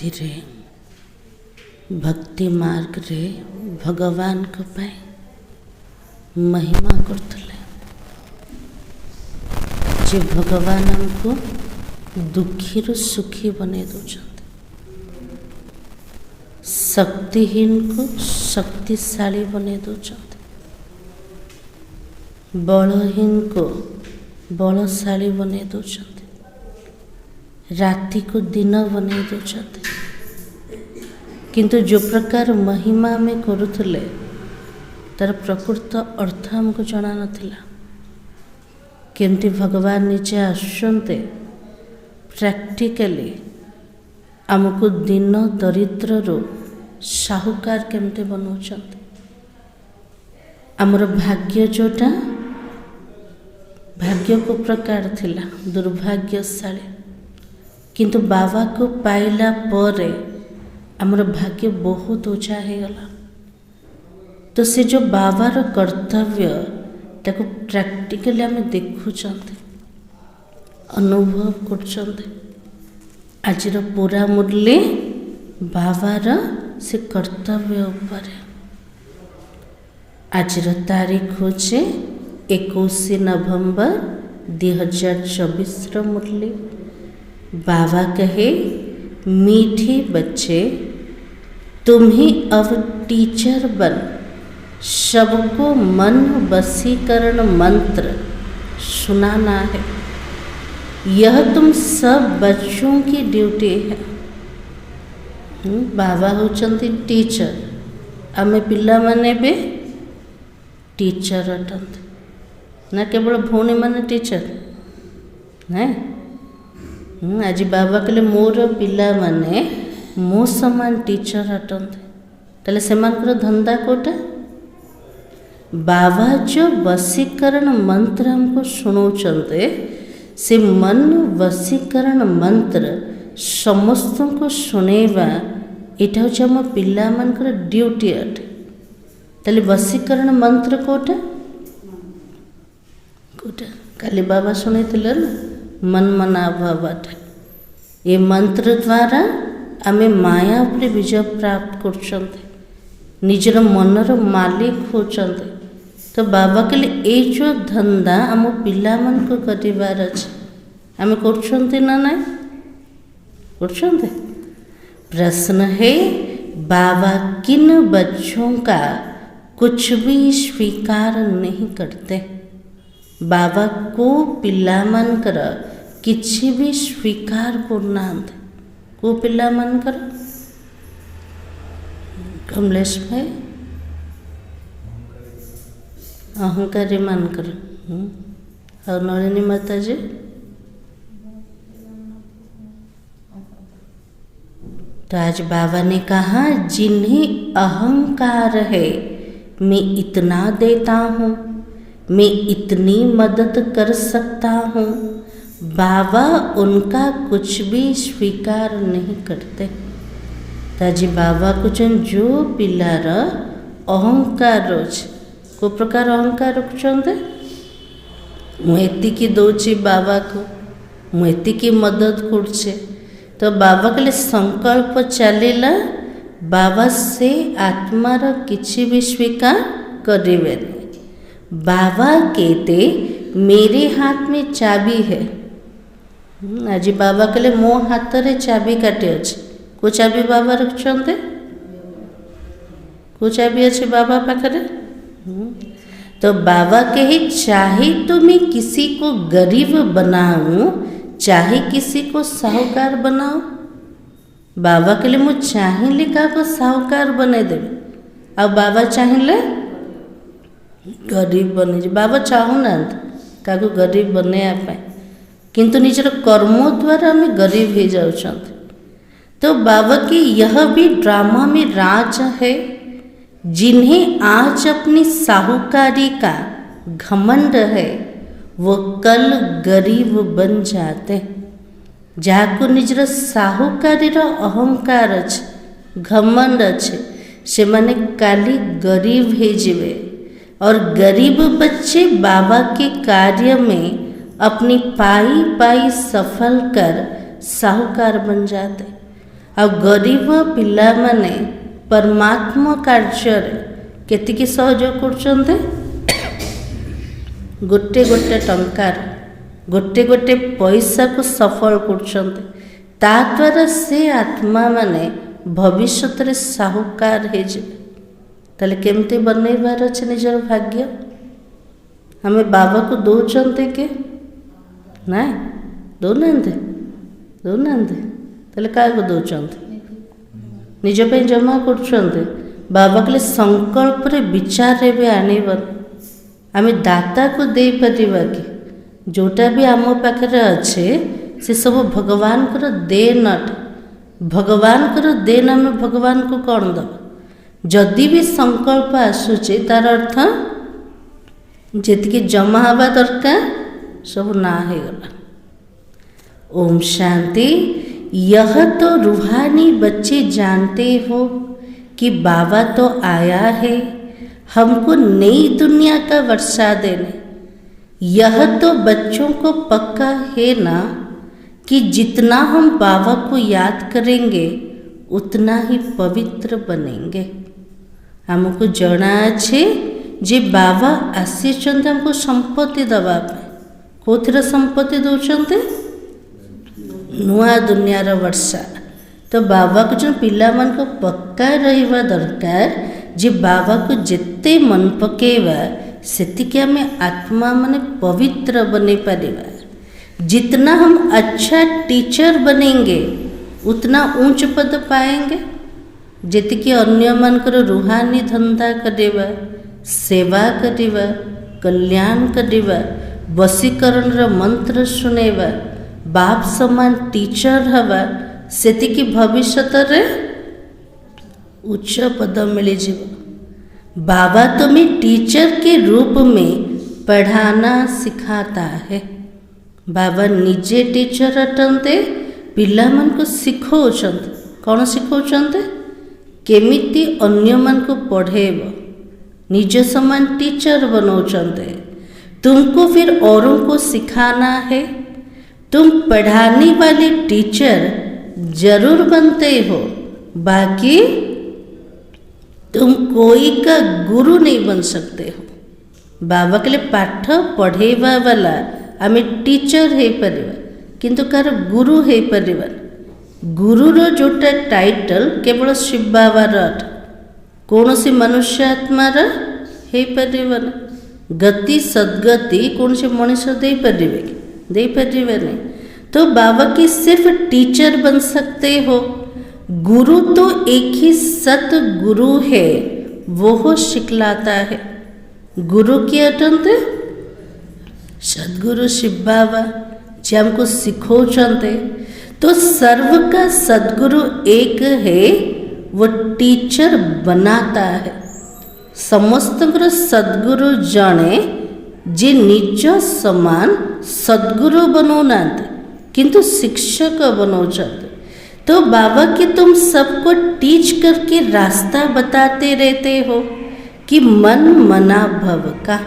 भक्ति रे भक्ति मार्ग रे भगवान को पाए महिमा करथले जे भगवान हमको दुखी रु सुखी बने दौरान, शक्तिहीन को शक्तिशाली बने दौरान, बलहीन को बलशाली बने दौरान, राति को दिन बने दौरान। किंतु जो प्रकार महिमा में करुले तार प्रकृत अर्थ हमको जଣା नथिला। केमती भगवान निजे आसुचंते प्रैक्टिकली आमको दिन दरिद्र रो साहुकार केमती बनाउछंते। आमर भाग्य जोटा भाग्य को प्रकार थिला दुर्भाग्यशाली, किंतु बाबा को पाइला परे आमर भाग्य बहुत ऊंचा हो गला। तो से जो बाबार कर्तव्य ताको प्रैक्टिकली आम देखुचंते, अनुभव करचंते। आजिर पूरा मुरली बाबार से कर्तव्य उपरे। आजिर तारीख होचे 21 नवंबर 2024 मुरली। बाबा कहे, मीठे बच्चे तुम ही अब टीचर बन सबको मन वशीकरण मंत्र सुनाना है। यह तुम सब बच्चों की ड्यूटी है। बाबा होचंती टीचर, आमे पिला माने भी टीचर अटंती ना, केवल भौणी माने टीचर नहीं। आज बाबा कहले मोर पिला माने मो समान टीचर अटंती। ताले सेमानकर धंदा कोटा बाबा जो वशीकरण मंत्र हमको सुनाउचंते, से मन वशीकरण मंत्र समस्त को सुनेवा एटा होचे हम पिला मानकर ड्यूटी अटे। ताले वशीकरण मंत्र कोटा कोटा काली बाबा सुनेथिले ना, मन मना भावटा। ये मंत्र द्वारा आमे माया उपरे विजय प्राप्त करछंते, निजर मनर मालिक होचंते। तो बाबा कहले ए जो धंदा आम पिला मन को करिवार अछि, आमे करछंते ना नहीं करछंते। प्रश्न है, बाबा किन बच्चों का कुछ भी स्वीकार नहीं करते। बाबा को पिला मानकर किछि भी स्वीकार करना। को पिला मानकर कमलेश भाई अहंकारी मानकर और नलिनी माता जी तो आज बाबा ने कहा, जिन्हें अहंकार है मैं इतना देता हूँ, मैं इतनी मदद कर सकता हूँ, बाबा उनका कुछ भी स्वीकार नहीं करते। ताजी बाबा कुछ जो पिलार अहंकार रोच को प्रकार अहंकार रखुचंते, मुझे दौची बाबा को मुझे मदद करछे। तो बाबा के लिए संकल्प चलेला, बाबा से आत्मार किछि भी स्वीकार करेबे। बाबा कहते मेरे हाथ में चाबी है। आज बाबा कहले मो हाथ रे चाबी काटे अछि। को चाबी बाबा रखछंते, को चाबी अछि बाबा पाखरे। तो बाबा कहे, चाहे तो मैं किसी को गरीब बनाऊं, चाहे किसी को साहूकार बनाऊं। बाबा कहले मु चाहिए का को साहूकार बने देवे, आ बाबा चाहिए गरीब बने। बाबा चाहूना का गरीब बने पाए, किंतु निजर कर्म द्वारा हमें गरीब हो जाउछंते। तो बाबा की यह भी ड्रामा में राज है। जिन्हें आज अपनी साहूकारी का घमंड है, वो कल गरीब बन जाते। जाको निजर साहूकारी अहंकार अच्छे घमंड अच्छे, से माने काली गरीब हे जीवे। और गरीब बच्चे बाबा के कार्य में अपनी पाई पाई सफल कर साहूकार बन जाते। आ गरीब पिला माने परमात्मा कार्य केतिकी सहयोग करछन्ते गोटे गोटे टंकार गोटे गोटे पैसा को सफल करछन्ते ता द्वारा से आत्मा माने भविष्य रे साहुकार हे जे ताले केमते बनैबार अछि निजर भाग्य हमें बाबा को दौचन्ते के ना दौनाते ताले का को दौचन्ते निज पे जमा करछन्ते बाबा के संकल्प रे विचार रे भी आनिबन आमे दाता को दे परिबा कि जोटा भी आम पाखरे अच्छे से सब भगवान को देन अटे भगवान को देन आम भगवान को कौन दबा जदि भी संकल्प आसूचे तार अर्थ जेतिकी जमा हवा दरकार सब ना हो गला। ओम शांति। यह तो रूहानी बच्चे जानते हो कि बाबा तो आया है हमको नई दुनिया का वर्षा देने। यह तो बच्चों को पक्का है ना कि जितना हम बाबा को याद करेंगे उतना ही पवित्र बनेंगे। हमको जना अच्छे जे बाबा आसीचंते हमको संपत्ति दबा कोथिर संपत्ति दौरान नुआ दुनियार वर्षा तो बाबा को जो पिला मन को पक्का रहिबा दरकार जे बाबा को जिते मन पकेवा सेतिके आमे आत्मा माने पवित्र बने परिबा। जितना हम अच्छा टीचर बनेंगे उतना ऊंच पद पाएंगे। जेतिकी अन्य मानकर रूहानी धंधा करेबा सेवा करिबा कल्याण करिबा वशीकरण र मंत्र सुनेबा बाप समान टीचर हवा सेतिकी भविष्य रे उच्च पद मिल जीव। बाबा तुम्हें टीचर के रूप में पढ़ाना सिखाता है। बाबा निजे टीचर अटंते पिला मन को सिखौछंते कौन सिखौछंते केमिति अन्य मन को पढ़ेब निज समान टीचर बनौछंते। तुमको फिर औरों को सिखाना है। तुम पढ़ाने वाले टीचर जरूर बनते हो बाकी तुम कोई का गुरु नहीं बन सकते हो। बाबा के लिए पाठ पढ़ेवा वाला आमे टीचर है परिबा किंतु कार गुरु है परिबा। गुरु रो जोटा टाइटल केवल शिव बाबा रट कौन सी मनुष्य आत्मा रा है परिबा ना। गति सद्गति कौन से मनुष्य दे परिबे दे परिबे नहीं। तो बाबा की सिर्फ टीचर बन सकते हो। गुरु तो एक ही सत गुरु है वो सिखलाता है। गुरु की अटंते सदगुरु शिव बाबा जे हमको सिखौछंते। तो सर्व का सदगुरु एक है वो टीचर बनाता है। समस्त सदगुरु जने जे निज समान सदगुरु बनौनाते किंतु शिक्षक बनौछंते। तो बाबा कि तुम सबको टीच करके रास्ता बताते रहते हो कि मन मना भव का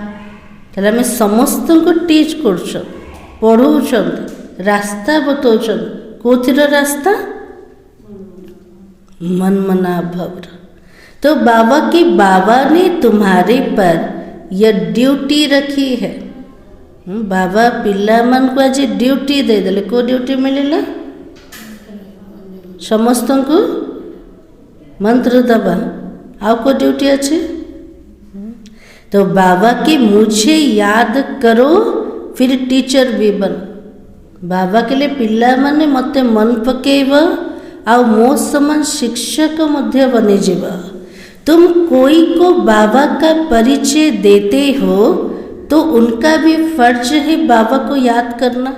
मैं समस्त को टीच कर पढ़ौन रास्ता बतौन कोथिर रास्ता मन मना भव। तो बाबा की बाबा ने तुम्हारे पर यह ड्यूटी रखी है। बाबा पिला मन को आज ड्यूटी दे देले को ड्यूटी मिलेला समस्त को मंत्र दबा आउ को ड्यूटी अच्छे। तो बाबा की मुझे याद करो फिर टीचर भी बन। बाबा के लिए पिला माने मते मन पकेब आउ मो समान शिक्षक मध्य बनी जीव। तुम कोई को बाबा का परिचय देते हो तो उनका भी फर्ज है बाबा को याद करना।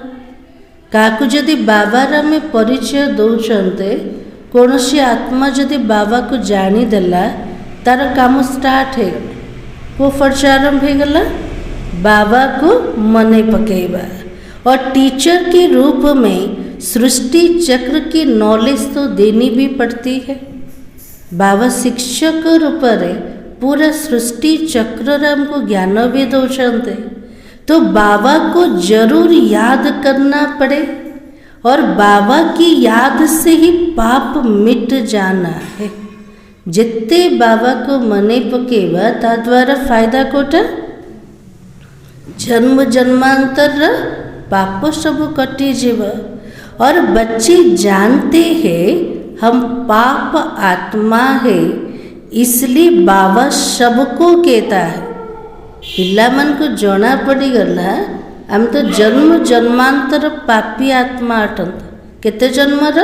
काकु जदि बाबा में परिचय दौचंते कौन सी आत्मा जदि बाबा को जानी देला तार काम स्टार्ट है को फर्ज आरंभ हो गला बाबा को मने पकेबा। और टीचर के रूप में सृष्टि चक्र की नॉलेज तो देनी भी पड़ती है। बाबा शिक्षक रूप में पूरा सृष्टि चक्र हमको ज्ञान भी दौचंते। तो बाबा को जरूर याद करना पड़े और बाबा की याद से ही पाप मिट जाना है। जिते बाबा को मने पकेवा ता द्वारा फायदा कोटा जन्म जन्मांतर पाप सब कटी जीव। और बच्चे जानते हैं हम पाप आत्मा है, इसलिए बाबा सबको कहता है। पिला मन को जना पड़ी गला आम तो जन्म जन्मांतर पापी आत्मा अटंत। केते जन्मर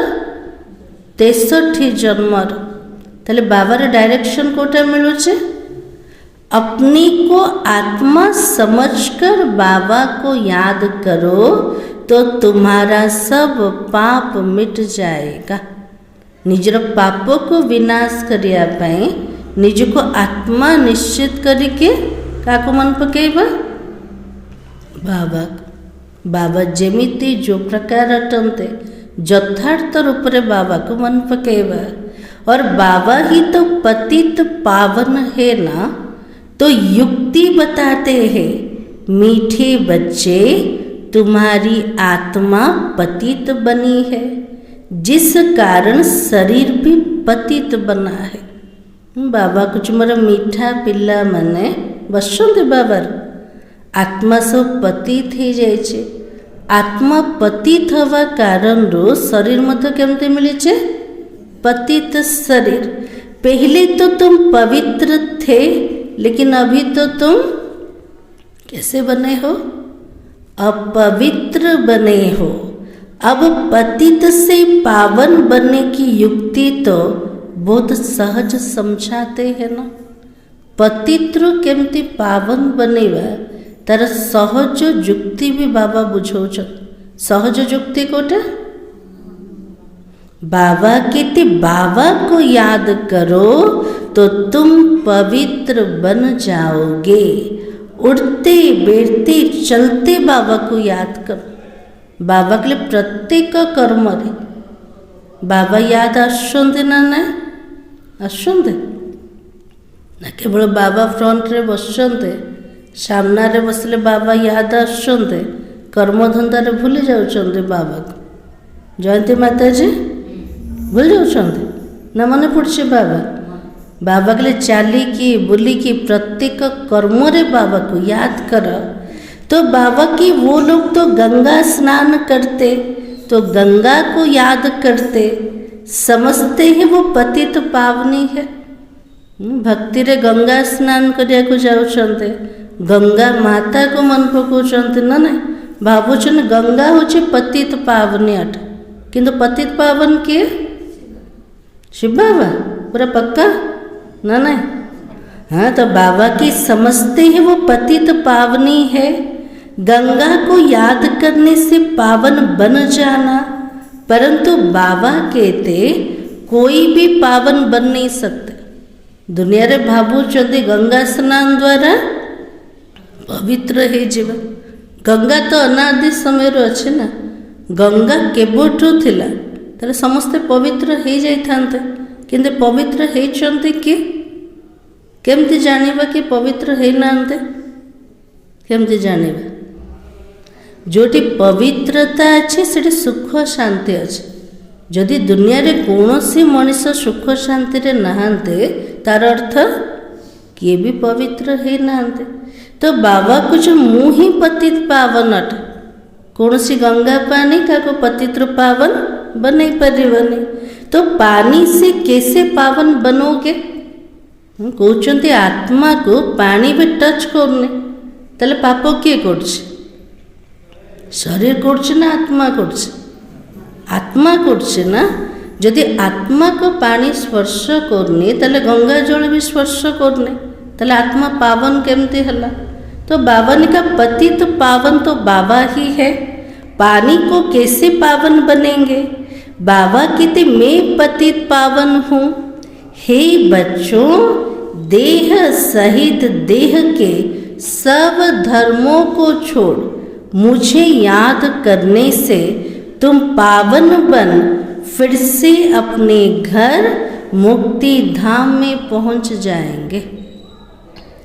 63 जन्मर। ताले बाबार डायरेक्शन कोटा मिलुचे अपनी को आत्मा समझकर बाबा को याद करो तो तुम्हारा सब पाप मिट जाएगा। निजर पाप को विनाश करिया पाए निज को आत्मा निश्चित करके काको मन पकेबा बाबा। बाबा जेमिति जो प्रकार अटंते यथार्थ रूप रे बाबा को मन पकेबा। और बाबा ही तो पतित पावन है ना, तो युक्ति बताते हैं मीठे बच्चे तुम्हारी आत्मा पतित बनी है, जिस कारण शरीर भी पतित बना है। बाबा कुछ मोर मीठा पिला माने बसंत बाबार आत्मा सब पतित हो जाए। आत्मा पतित हवा कारण रो शरीर मत केमते मिले पतित शरीर। पहले तो तुम पवित्र थे, लेकिन अभी तो तुम कैसे बने हो? अपवित्र बने हो। अब पतित से पावन बनने की युक्ति तो बहुत सहज समझाते हैं ना। पतित्र केमती पावन बनेवा तार सहज युक्ति भी बाबा बुझौछ। सहज युक्ति कोटा बाबा कहते बाबा को याद करो तो तुम पवित्र बन जाओगे। उड़ते बैठते चलते बाबा को याद करो। बाबा के लिए प्रत्येक कर्म रे बाबा याद आसुंते ना आसुंते ना केवल बाबा फ्रंट रे बसुंते सामना रे बसले बाबा याद आसुंते कर्मधंदा रे भूली जाउछंते बाबा को। जयंती माता जी भूल जाउछंते ना मने पड़छे बाबा। बाबा के लिए चालिकी बुलिकी प्रत्येक कर्म रे बाबा को याद कर। तो बाबा की वो लोग तो गंगा स्नान करते तो गंगा को याद करते, समझते हैं वो पतित पावनी है। भक्ति रे गंगा स्नान करिया को जाउछंते गंगा माता को मन पकाउछंते ना नहीं भावुछन गंगा होचे पतित पावनी अट, किंतु पतित पावन किए शिव बाबा पूरा पक्का ना नहीं। हाँ तो बाबा की समझते हैं वो पतित पावनी है। गंगा को याद करने से पावन बन जाना, परंतु बाबा कहते कोई भी पावन बन नहीं सकते। दुनिया रे भावु चंदी गंगा स्नान द्वारा पवित्र है जीव। गंगा तो अनादि समय अच्छे ना, गंगा केबठू थिला तारे समस्ते पवित्र हो जाइथान्ते, किंतु पवित्र होइछन्ते कि केमती जानिबा कि पवित्र है नांते? केमती जानिबा? जोटी पवित्रता अच्छे से सुख शांति अच्छे। जदि दुनिया रे कौनसी मनीष सुख शांति रे नहांते तार अर्थ किए भी पवित्र है नांते। तो बाबा कुछ मुँह ही पतित पावन अट, कौन सी गंगा पानी का को पतित्र पावन बने परिवनी। तो पानी से कैसे पावन बनोगे? कहते आत्मा को पानी भी टच करने ताले पाप किए करछे? शरीर करछे ना आत्मा करछे? आत्मा करछे ना। यदि आत्मा को पानी स्पर्श करने ताले गंगा जल भी स्पर्श करने ताले आत्मा पावन केमती हला? तो बाबा ने कहा पतित पावन तो बाबा ही है, पानी को कैसे पावन बनेंगे? बाबा कहते मैं पतित पावन हूँ। हे बच्चों, देह सहित देह के सब धर्मों को छोड़ मुझे याद करने से तुम पावन बन फिर से अपने घर मुक्ति धाम में पहुंच जाएंगे।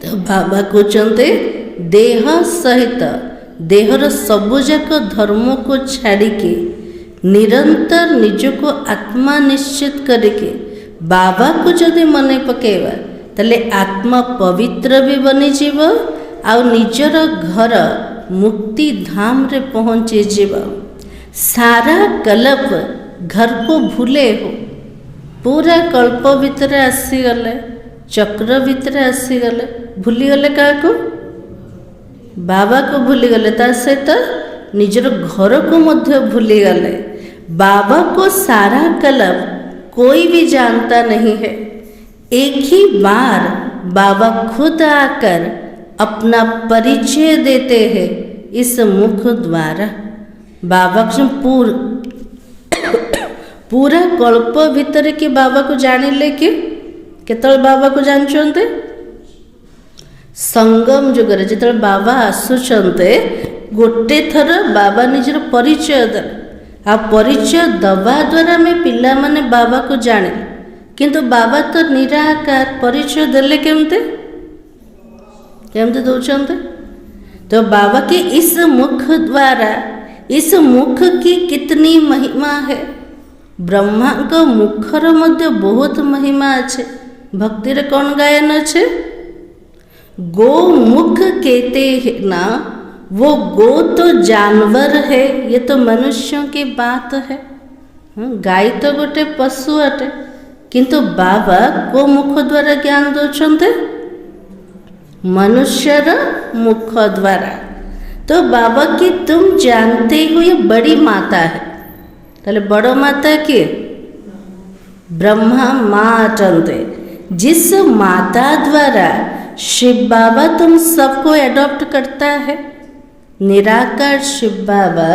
तो बाबा को चंते देह सहित देहर सबुजाक धर्म को छाड़िके निरंतर निजको आत्मा निश्चित करके बाबा को जदि मने पकेवा तले आत्मा पवित्र भी बनी जीव आ निजर घर मुक्ति धाम रे पहुँची जीव। सारा कल्प घर को भूले हो, पूरा कल्प भितर आसीगले, चक्र भितर आसीगले, भूलीगले क्या को बाबा को भूलीगले, ता सहित निजर घर को मध्य भूलीगले। बाबा को सारा कल्प कोई भी जानता नहीं है। एक ही बार बाबा खुद आकर अपना परिचय देते हैं इस मुख द्वारा। बाबा पूरा कल्प भितर के बाबा को जानिले कि केतल बाबा को जानते संगम जुगरे जिते बाबा आसुचंते गोटे थर बाबा निजर परिचय दे आ परिचय दबा द्वारा में पिला माने बाबा को जाने, किंतु बाबा तो निराकार परिचय देले केमते केमते दौचंते। तो बाबा के इस मुख द्वारा, इस मुख की कितनी महिमा है। ब्रह्मा को मुखर मध्य बहुत महिमा अच्छे। भक्ति रे कौन गायन अच्छे, गो मुख कहते हैं ना, वो गो तो जानवर है, ये तो मनुष्यों की बात है। गाय तो गोटे पशु अटे, किंतु बाबा को मुख द्वारा ज्ञान दौरान मनुष्यर मुख द्वारा। तो बाबा की तुम जानते हो ये बड़ी माता है। ताले बड़ो माता के ब्रह्मा माँ अटंते, जिस माता द्वारा शिव बाबा तुम सबको एडॉप्ट करता है। निराकार शिव बाबा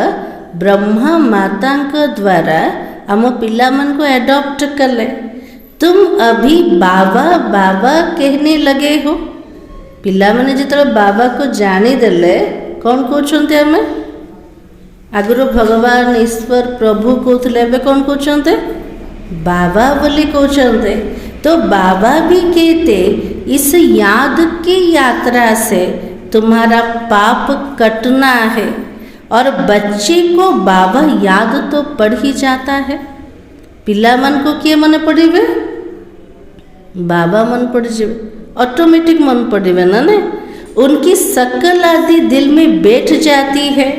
ब्रह्मा माता द्वारा आम पिला मन को एडॉप्ट कले। तुम अभी बाबा बाबा कहने लगे हो। पिला माने जिते बाबा को जानी देले कौन कहते आम आगुरी भगवान ईश्वर प्रभु कहते, एवं कौन कहते बाबा बोली कहते। तो बाबा भी कहते इस याद की यात्रा से तुम्हारा पाप कटना है। और बच्चे को बाबा याद तो पड़ ही जाता है। पिला मन को किए मन पड़े, बाबा मन पड़ जाए, ऑटोमेटिक मन पड़े ना ने, उनकी शकल आदि दिल में बैठ जाती है।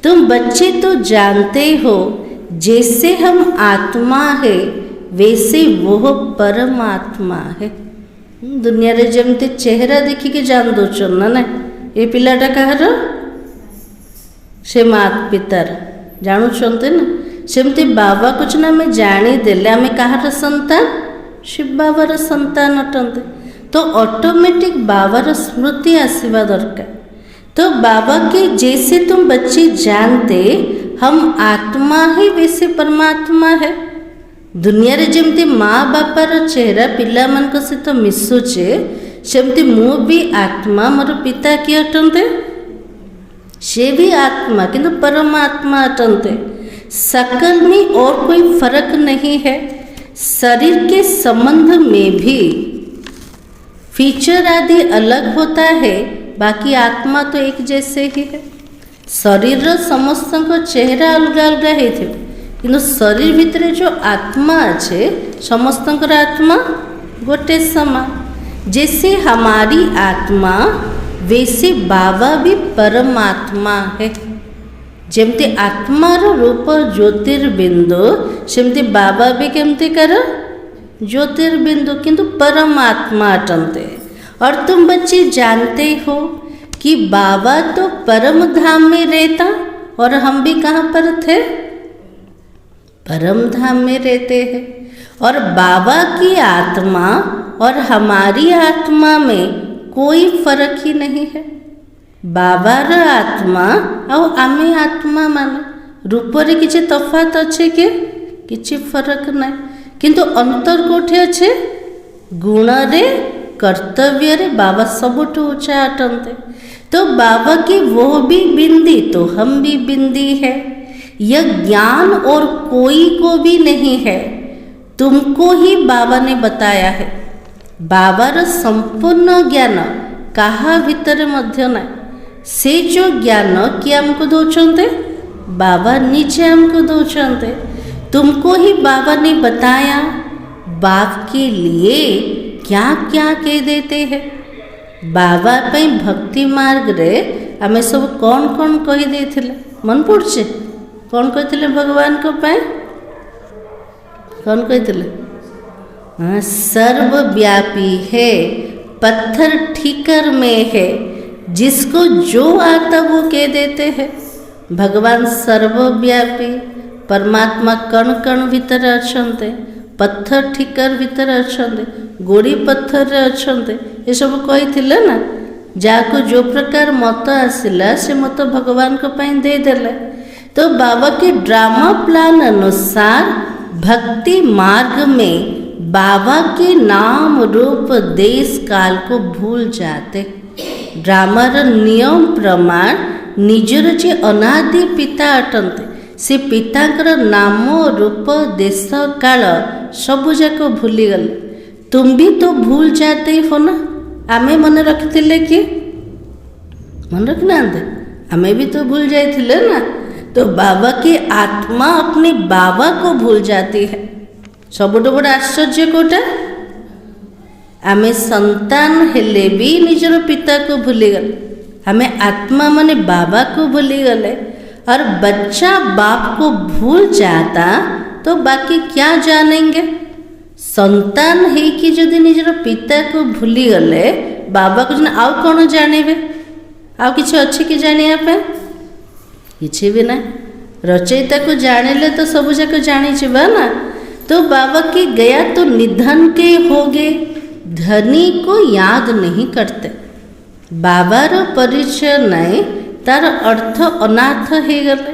तुम बच्चे तो जानते हो जैसे हम आत्मा है वैसे वो परमात्मा है। दुनिया रे जमती चेहरा देखिके जान दौन ना, ये पिलाटा कहार से मात पितार जानुंटे ना, सेमती बाबा कुछ ना आम जानीदेले आम कहार संतान, शिव बाबार संतान अटंते। तो ऑटोमेटिक बाबार स्मृति आसवा दरकार। तो बाबा के जैसे तुम बच्चे जानते हम आत्मा है वैसे परमात्मा है। दुनिया रे जमती माँ बापार चेहरा पिला मान सहित मिशुचे, सेमती मु भी आत्मा, मोर पिता किए अटंते से भी आत्मा, किंतु परमात्मा अटंते। शकल में और कोई फर्क नहीं है। शरीर के संबंध में भी फीचर आदि अलग होता है, बाकी आत्मा तो एक जैसे ही है। शरीर समस्त चेहरा अलग अलग है, किंतु शरीर भितर जो आत्मा अच्छे समस्त आत्मा गोटे समान। जैसे हमारी आत्मा वैसे बाबा भी परमात्मा है। जमती आत्मार रूप ज्योतिर्बिंदु सेमती बाबा भी केमती कर ज्योतिर्बिंदु, किंतु परमात्मा अटंते। और तुम बच्चे जानते हो कि बाबा तो परम धाम में रहता और हम भी कहाँ पर थे, परम धाम में रहते हैं। और बाबा की आत्मा और हमारी आत्मा में कोई फर्क ही नहीं है। बाबार आत्मा और आमे आत्मा माने रूप रे किछि तफात अच्छे के किछि फर्क नहीं, किंतु अंतर कोठे अच्छे गुण रे कर्तव्य रे बाबा सबुठ ऊंचा अटंते। तो बाबा की वो भी बिंदी तो हम भी बिंदी है। यह ज्ञान और कोई को भी नहीं है, तुमको ही बाबा ने बताया है। बाबार संपूर्ण ज्ञान कहा भीतर मध्य ना, से जो ज्ञान कि हमको दौरान बाबा नीचे हमको दौराते। तुमको ही बाबा ने बताया बाप के लिए क्या क्या कह देते हैं। बाबा पे भक्ति मार्ग रे आमे सब कौन कौन कही देथिले मन पड़छे? कौन कहते भगवान को पाए? कौन कहते? हाँ, सर्वव्यापी है, पत्थर ठीकर में है, जिसको जो आता वो कह देते हैं। भगवान सर्वव्यापी, परमात्मा कण कण भीतर अछंते, पत्थर ठीकर भीतर अछंते, गोड़ी पत्थर रे अछंते, ये सब कही ना। जाको जो प्रकार मत आसिला से मत भगवान को पाई दे देले। तो बाबा के ड्रामा प्लान अनुसार भक्ति मार्ग में बाबा के नाम रूप देश काल को भूल जाते। ड्रामार नियम प्रमाण निजर जे अनादि पिता अटंते, से पिताकर नाम रूप देश काल सब जाक भूली गले। तुम भी तो भूल जाते ही हो ना। आमे मन रखिले कि मन रखना, आमे भी तो भूल जाते ना। तो बाबा की आत्मा अपने बाबा को भूल जाती है। सबुठ बड़ आश्चर्य कोटा, आमे संतान हेले भी निजर पिता को भूली गले। हमें आत्मा माने बाबा को भूली गले। और बच्चा बाप को भूल जाता तो बाकी क्या जानेंगे? संतान है कि जदि निजर पिता को भूली गले, बाबा को जन आउ कौन जानिबे? आउ किछि अछि कि जानिया पे? किछि भी ना। रचयिता को जानिले तो सब जाक जानी छिबा ना। तो बाबा के गया तो निधन के हो गए, धनी को याद नहीं करते। बाबार परिचय नहीं, तार अर्थ अनाथ हो गले।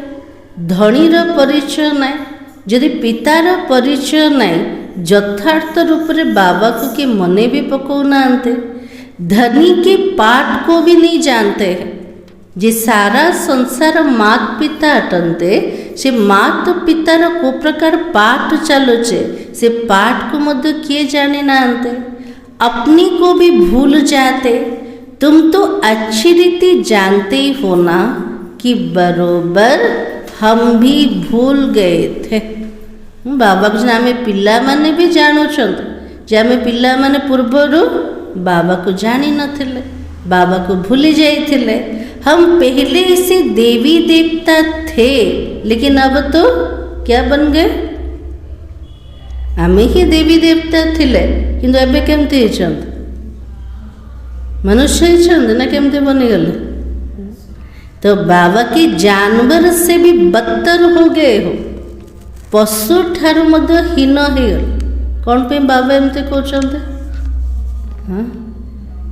धनीर परिचय नहीं, जदि पितार परिचय नहीं, यथार्थ रूप से बाबा को कि मने भी पकौना। धनी के पाठ को भी नहीं जानते हैं। जे सारा संसार मात पिता अटंते, से मात पितार को प्रकार पाठ चलुचे, से पाठ को मध्य किए जाने ना। अपनी को भी भूल जाते। तुम तो अच्छी रीति जानते ही हो ना कि बरोबर हम भी भूल गए थे। बाबा को आमे पिला माने भी जानुछंत जे आमे पिला माने पूर्वरु बाबा को जानी नथिले, बाबा को भूली जाइथिले। हम पहले से देवी देवता थे, लेकिन अब तो क्या बन गए? आमे ही देवी देवता थिले, किंतु एबे केमती होइछंत? मनुष्य होइछंत ना केमती बनिगले? तो बाबा के जानवर से भी बदतर हो गए हो, पशु ठारू मध्य हीन हो गल। कौन पे बाबा एमती कहते? हाँ,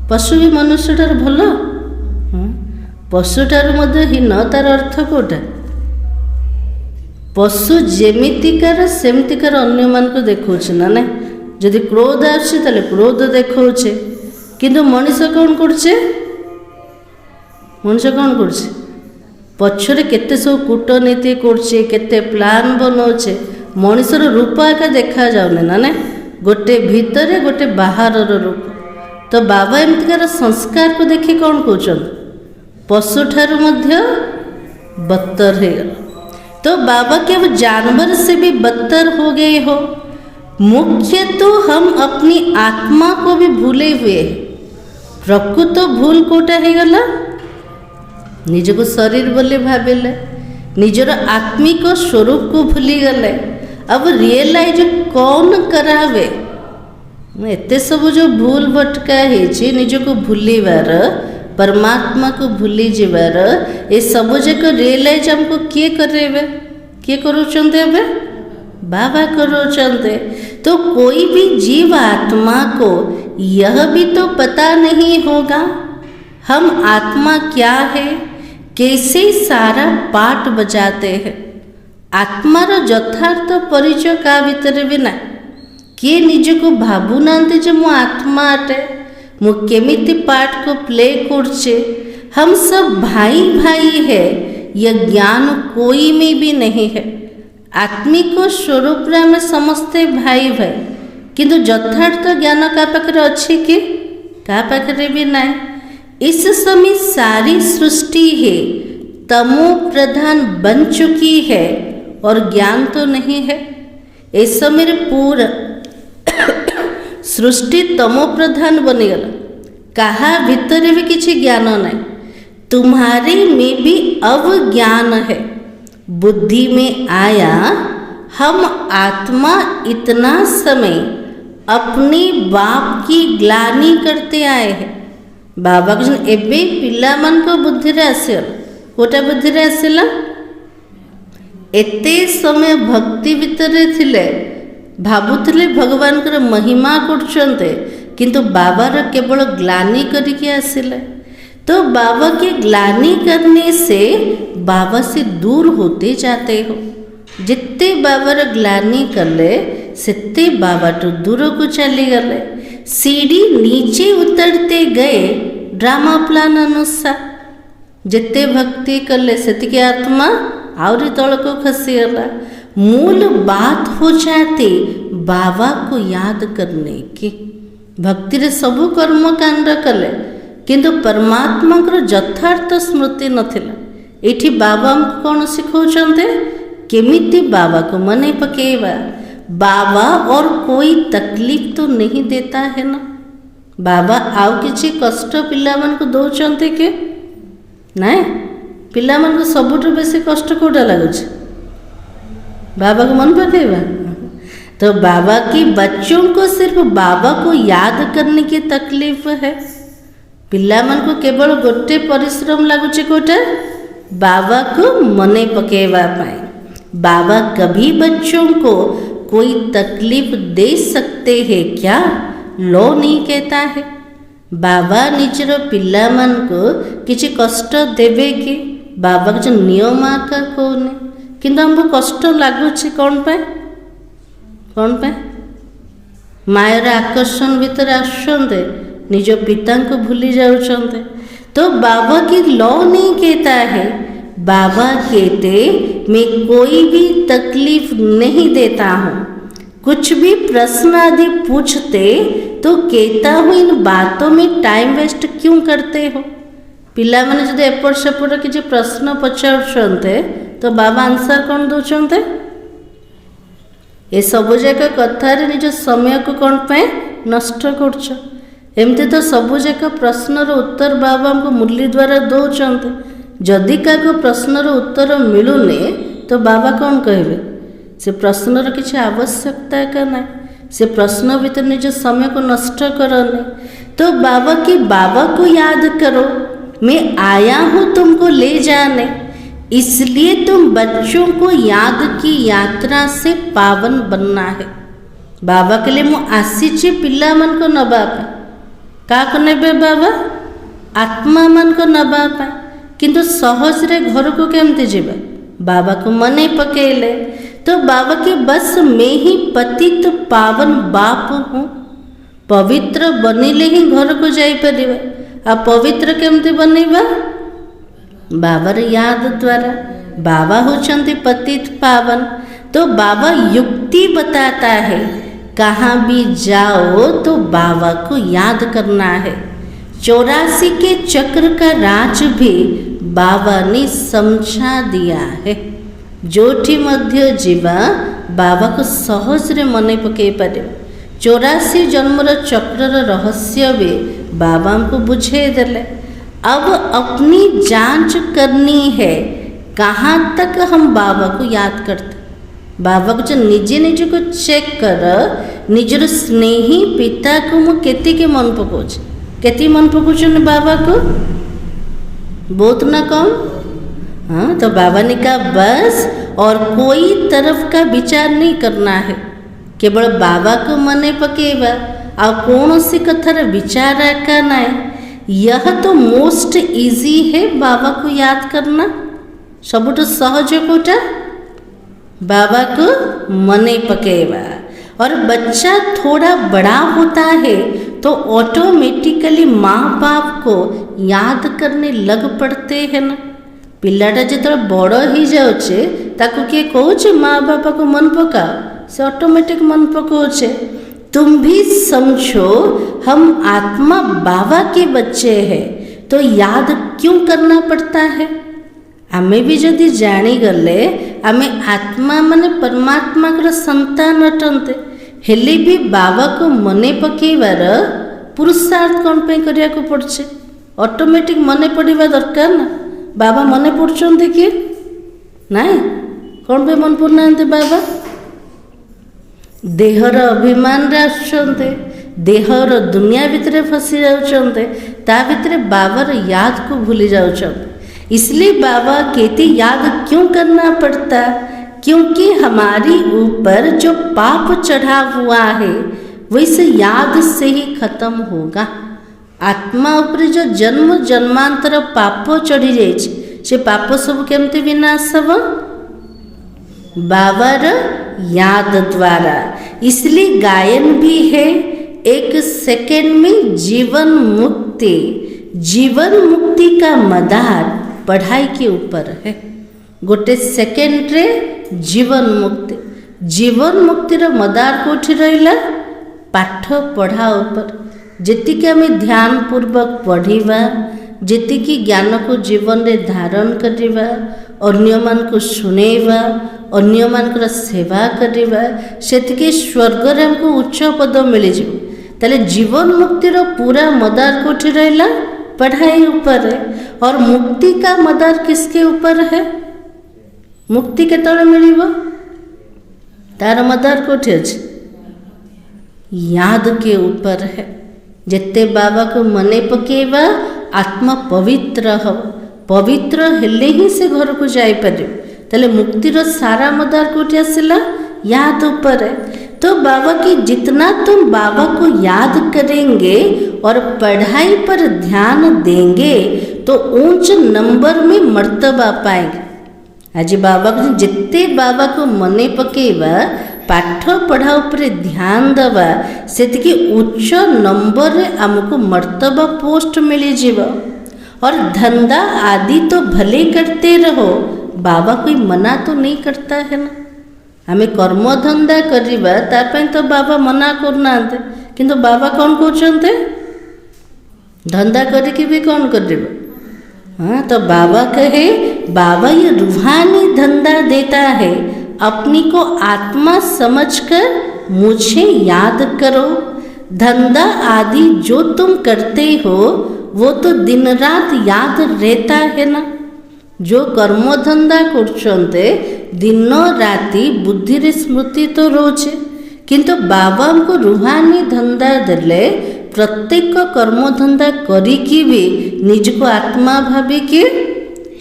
पशु भी मनुष्य ठार भल? पशु ठारू मध्य हीन, तार अर्थ कोटा? पशु जेमितिकार सेमतिकार अन्य मान को देखौछे ना। ना जदि क्रोध आछे ताले क्रोध देखौछे, किंतु मनुष्य कौन करछे? मनुष्य कौन करछे? पछरे केते सब कूटनीति करछे, केते प्लान बनाउछे। मनुष्यर रूप एका देखा जाउने ना। ना गोटे भितरे गोटे बाहरर रूप। तो बाबा एमतिकार संस्कार को देखि कौन कहउछन? पशु ठारू मध्य बदतर हो गल। तो बाबा के अब जानवर से भी बदतर हो गए हो। मुख्य तो हम अपनी आत्मा को भी भूले हुए। प्रकृत भूल कोटा हो गला, निज को शरीर बोले भाविले, निजर आत्मिक स्वरूप को भूली गले। अब रियलाइज कौन करावे? एते सब जो भूल भटका है, निज को भूलिबार, परमात्मा को भूली जीवार, ये सब जाक रियलाइज हमको किए करेबे? किए करूचंते? अबे बाबा करूचंते। तो कोई भी जीव आत्मा को यह भी तो पता नहीं होगा हम आत्मा क्या है, कैसे सारा पाठ बजाते हैं। आत्मार यथार्थ परिचय का भीतर भी ना। किए निज को भावु नांते जे मो आत्मा अटे, मु केमिति पार्ट को प्ले करछे। हम सब भाई भाई है, यह ज्ञान कोई में भी नहीं है। आत्मिक स्वरूप रे हमें समस्ते भाई भाई, किंतु यथार्थ ज्ञान का पाखरे अच्छी कि का पाखरे भी नहीं। इस समय सारी सृष्टि है तमो प्रधान बन चुकी है और ज्ञान तो नहीं है। इस समय पूरा सृष्टि तमो प्रधान बनीगला, कहा भितर भी किसी ज्ञान नहीं, तुम्हारे में भी अवज्ञान है। बुद्धि में आया हम आत्मा इतना समय अपने बाप की ग्लानि करते आए हैं। बाबा कहते एबे पिला मान को बुद्धि रे आसीगला, कोटा बुद्धि रे आसीला, एते समय भक्ति भितर थिले, भाबुथिले भगवान कर महिमा करछन्ते, किंतु बाबार केवल ग्लानि करिके आसिले। तो बाबा के ग्लानि करने से बाबा से दूर होते जाते हो। जिते बाबार ग्लानि कले सेते बाबा तो दूर को चली गले। सीढ़ी नीचे उतरते गए ड्रामा प्लान अनुसार। जिते भक्ति कले सेतिके आत्मा आवरी तल को खसीगला। मूल बात हो जाती बाबा को याद करने की। भक्ति रे सबु कर्म कांड कले किंतु परमात्मा यथार्थ स्मृति नथिला। एठी बाबा कौन सिखौछन्ते, केमिति बाबा को मने पकेवा। बाबा और कोई तकलीफ तो नहीं देता है ना। बाबा आउ किछि कष्ट पिला मन को दौचन्ते के नाय, पिला मन को सबुठु बेसी कष्ट कोटा लागुछ, बाबा को मन पकेवा। तो बाबा की बच्चों को सिर्फ बाबा को याद करने की तकलीफ है। पिला मन को केवल गोटे परिश्रम लागुचे कोटा, बाबा को मने पकेवा पाए। बाबा कभी बच्चों को कोई तकलीफ दे सकते हैं क्या? लो नहीं कहता है। बाबा निजर पिला मन को किसी कष्ट देवे कि बाबा जो नियम आका कौन, किंतु हमको कष्ट लगुच कौन पाए, कौन पाए? मायर आकर्षण भीतर आसुंते निज पिता को भूली जाउछन्ते। तो बाबा की लॉ नहीं कहता है। बाबा कहते मैं कोई भी तकलीफ नहीं देता हूँ। कुछ भी प्रश्न आदि पूछते तो कहता हूँ इन बातों में टाइम वेस्ट क्यों करते हो। पिला माने जदि एपट सेपट किसी प्रश्न पचारुछन्ते तो बाबा आंसर कौन दौचन्ते? ये सबु जाक कथार निज समय को कौन पे नष्ट करछ। एमती तो सबु जाक प्रश्नर उत्तर बाबा को मुरली द्वारा दौचन्ते। जदि का प्रश्नर उत्तर मिलूनी तो बाबा कौन कहे, से प्रश्नर किसी आवश्यकता का ना, से प्रश्न भीतर निज समय को नष्ट करने। तो बाबा की बाबा को याद करो, मैं आया हूँ तुमको ले जाने, इसलिए तुम बच्चों को याद की यात्रा से पावन बनना है। बाबा के लिए मु आसीची पिला मन को नबा पाए, का को नेबे बाबा? आत्मा मन को नबा पाए। किंतु सहज रे घर को केमती जीवा? बाबा को मने पकेले। तो बाबा के बस में ही पतित पावन बाप हूँ। पवित्र बनिले ही घर को जाई परिबा। आ पवित्र केमती बनेबा? बाबार याद द्वारा। बाबा होचंती पतित पावन। तो बाबा युक्ति बताता है, कहाँ भी जाओ तो बाबा को याद करना है। 84 के चक्र का राज भी बाबा ने समझा दिया है। जोठी मध्य जीवा बाबा को सहज रे मने पकई पारे। 84 जन्मर चक्रर रहस्य भी बाबा को बुझे देले। अब अपनी जांच करनी है, कहाँ तक हम बाबा को याद करते। बाबा को जो निजे निजे को चेक कर, निजर स्नेही पिता को मु केती के मन पकाउछ, केती मन पकाउछन बाबा को? बहुत ना कम। हाँ, तो बाबा ने कहा बस और कोई तरफ का विचार नहीं करना है, केवल बाबा को मने पकेबा आ कौन सी कथार विचार करना है। यह तो मोस्ट इजी है बाबा को याद करना। सबुठ सहज कोटा बाबा को मने पकेबा। और बच्चा थोड़ा बड़ा होता है तो ऑटोमेटिकली माँ बाप को याद करने लग पड़ते हैं ना। पिलाटा जो बड़ हो जाऊे ताकू किए कहे माँ बापा को मन पकाओ, से ऑटोमेटिक मन पकाउछे। तुम भी समझो हम आत्मा बाबा के बच्चे हैं तो याद क्यों करना पड़ता है? आमे भी जदि जानीगले आमे आत्मा माने परमात्मा संतान अटंते हेले भी बाबा को मने पकेबार पुरुषार्थ कौन पे करिया को पड़छे। ऑटोमेटिक मने पड़िबा दरकार ना। बाबा मने पड़छन्ते कि नाई कौन पे मन पड़नांते बाबा देहर अभिमान रे आछन्ते देहर दुनिया भितरे फसी जाउछन्ते ता भितरे बाबार याद को भूली जाउछन्ते। इसलिए बाबा कहते याद क्यों करना पड़ता, क्योंकि हमारी ऊपर जो पाप चढ़ा हुआ है वैसे याद से ही खत्म होगा। आत्मा ऊपर जो जन्म जन्मांतर पाप चढ़ी जाइए से पाप सब केमती विनाश हब बाबार याद द्वारा। इसलिए गायन भी है एक सेकेंड में जीवन मुक्ति। जीवन मुक्ति का मदार पढ़ाई के ऊपर है। गोटे सेकेंड रे जीवन मुक्ति। जीवन मुक्तिर मदार कोठी रहिला पाठ पढ़ा ऊपर। जेतिकी आमे ध्यान पूर्वक पढ़िबा जेतिकी ज्ञान को जीवन रे धारण करिबा अन्य मान को सुनेबा अन्य मान सेवा करिबा सेतिकी स्वर्ग रे हमको उच्च पद मिल जिवो। ताले जीवन मुक्तिर पूरा मदार कोठी रहिला पढ़ाई ऊपर है। और मुक्ति का मदार किसके ऊपर है? मुक्ति केतळे मिलिबो तार मदार कोठी अछि याद के ऊपर है। जेते बाबा को मने पकेबा आत्मा पवित्र हो। पवित्र हेले ही से घर को जाई परियो। ताले मुक्तिर सारा मदार कोठी आसिला याद ऊपर है। तो बाबा की जितना तुम बाबा को याद करेंगे और पढ़ाई पर ध्यान देंगे तो ऊंच नंबर में मर्तबा पाएंगे। आज बाबा को जिते बाबा को मने पकेबा पाठ पढ़ा ऊपर ध्यान दबा सेतिकी उच्च नंबर रे हमको मर्तबा पोस्ट मिली जीव। और धंधा आदि तो भले करते रहो बाबा कोई मना तो नहीं करता है ना। हमें कर्म धंदा करिबा तार तो बाबा मना करना किंतु बाबा कौन कहते धंदा करके भी कौन करिबा। हाँ तो बाबा कहे बाबा ये रूहानी धंधा देता है। अपनी को आत्मा समझकर मुझे याद करो। धंधा आदि जो तुम करते हो वो तो दिन रात याद रहता है ना। जो कर्म धंदा करछन्ते दिन राति बुद्धि रे स्मृति तो रोचे किंतु बाबा हमको रूहानी धंधा देले प्रत्येक कर्म धंधा करिकी भी निज को आत्मा भाभी के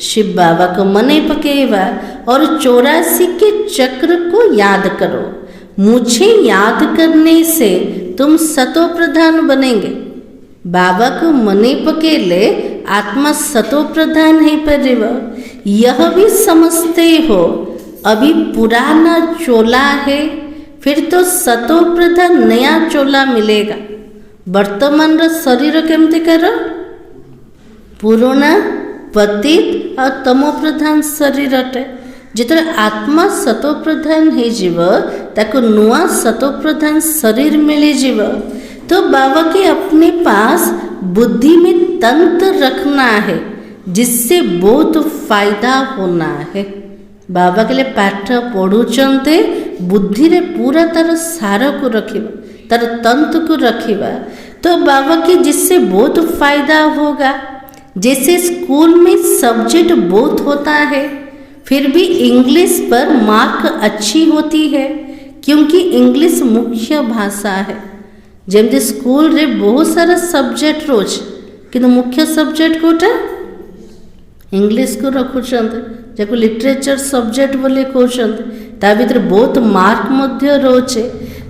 शिव बाबा को मने पकेवा और 84 के चक्र को याद करो। मुझे याद करने से तुम सतो प्रधान बनेंगे। बाबा को मने पकेले आत्मा सतो प्रधान है परिव। यह भी समझते हो अभी पुराना चोला है फिर तो सतो प्रधान नया चोला मिलेगा। वर्तमान रो शरीर केमती कर पुराना पतित और तमो प्रधान शरीर अटे। जितने आत्मा सतो प्रधान है जीव ताको नुआ सतो प्रधान शरीर मिले जीव। तो बाबा के अपने पास बुद्धि में तंत्र रखना है जिससे बहुत फायदा होना है। बाबा के लिए पाठ पढ़ुचंते बुद्धि रे पूरा तार सार को रखिबा तार तंत्र को रखिबा तो बाबा के जिससे बहुत फायदा होगा। जैसे स्कूल में सब्जेक्ट बहुत होता है फिर भी इंग्लिश पर मार्क अच्छी होती है क्योंकि इंग्लिश मुख्य भाषा है। जमती स्कूल रे बहुत सारा सब्जेक्ट रोज किंतु मुख्य सब्जेक्ट कोटा इंग्लिश को रखुचंते जाको लिटरेचर सब्जेक्ट बोले कहते ता भीतर बहुत मार्क मध्य रोचे।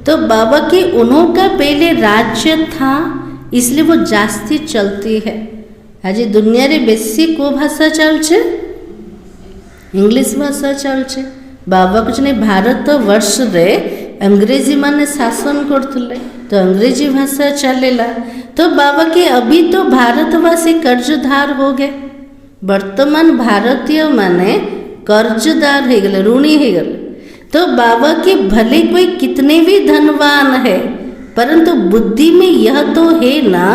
तो बाबा के उनका पहले राज्य था इसलिए वो जास्ती चलती है। आज दुनिया रे बेसी को भाषा चलছে इंग्लिश भाषा चलছে। बाबा कुछ नहीं भारत वर्ष रे अंग्रेजी माने शासन करते तो अंग्रेजी भाषा चलेला। तो बाबा के अभी तो भारतवासी कर्जदार हो गए। वर्तमान भारतीय माने कर्जदार हो गए ऋणी हो गए। तो बाबा के भले कोई कितने भी धनवान है परंतु बुद्धि में यह तो है ना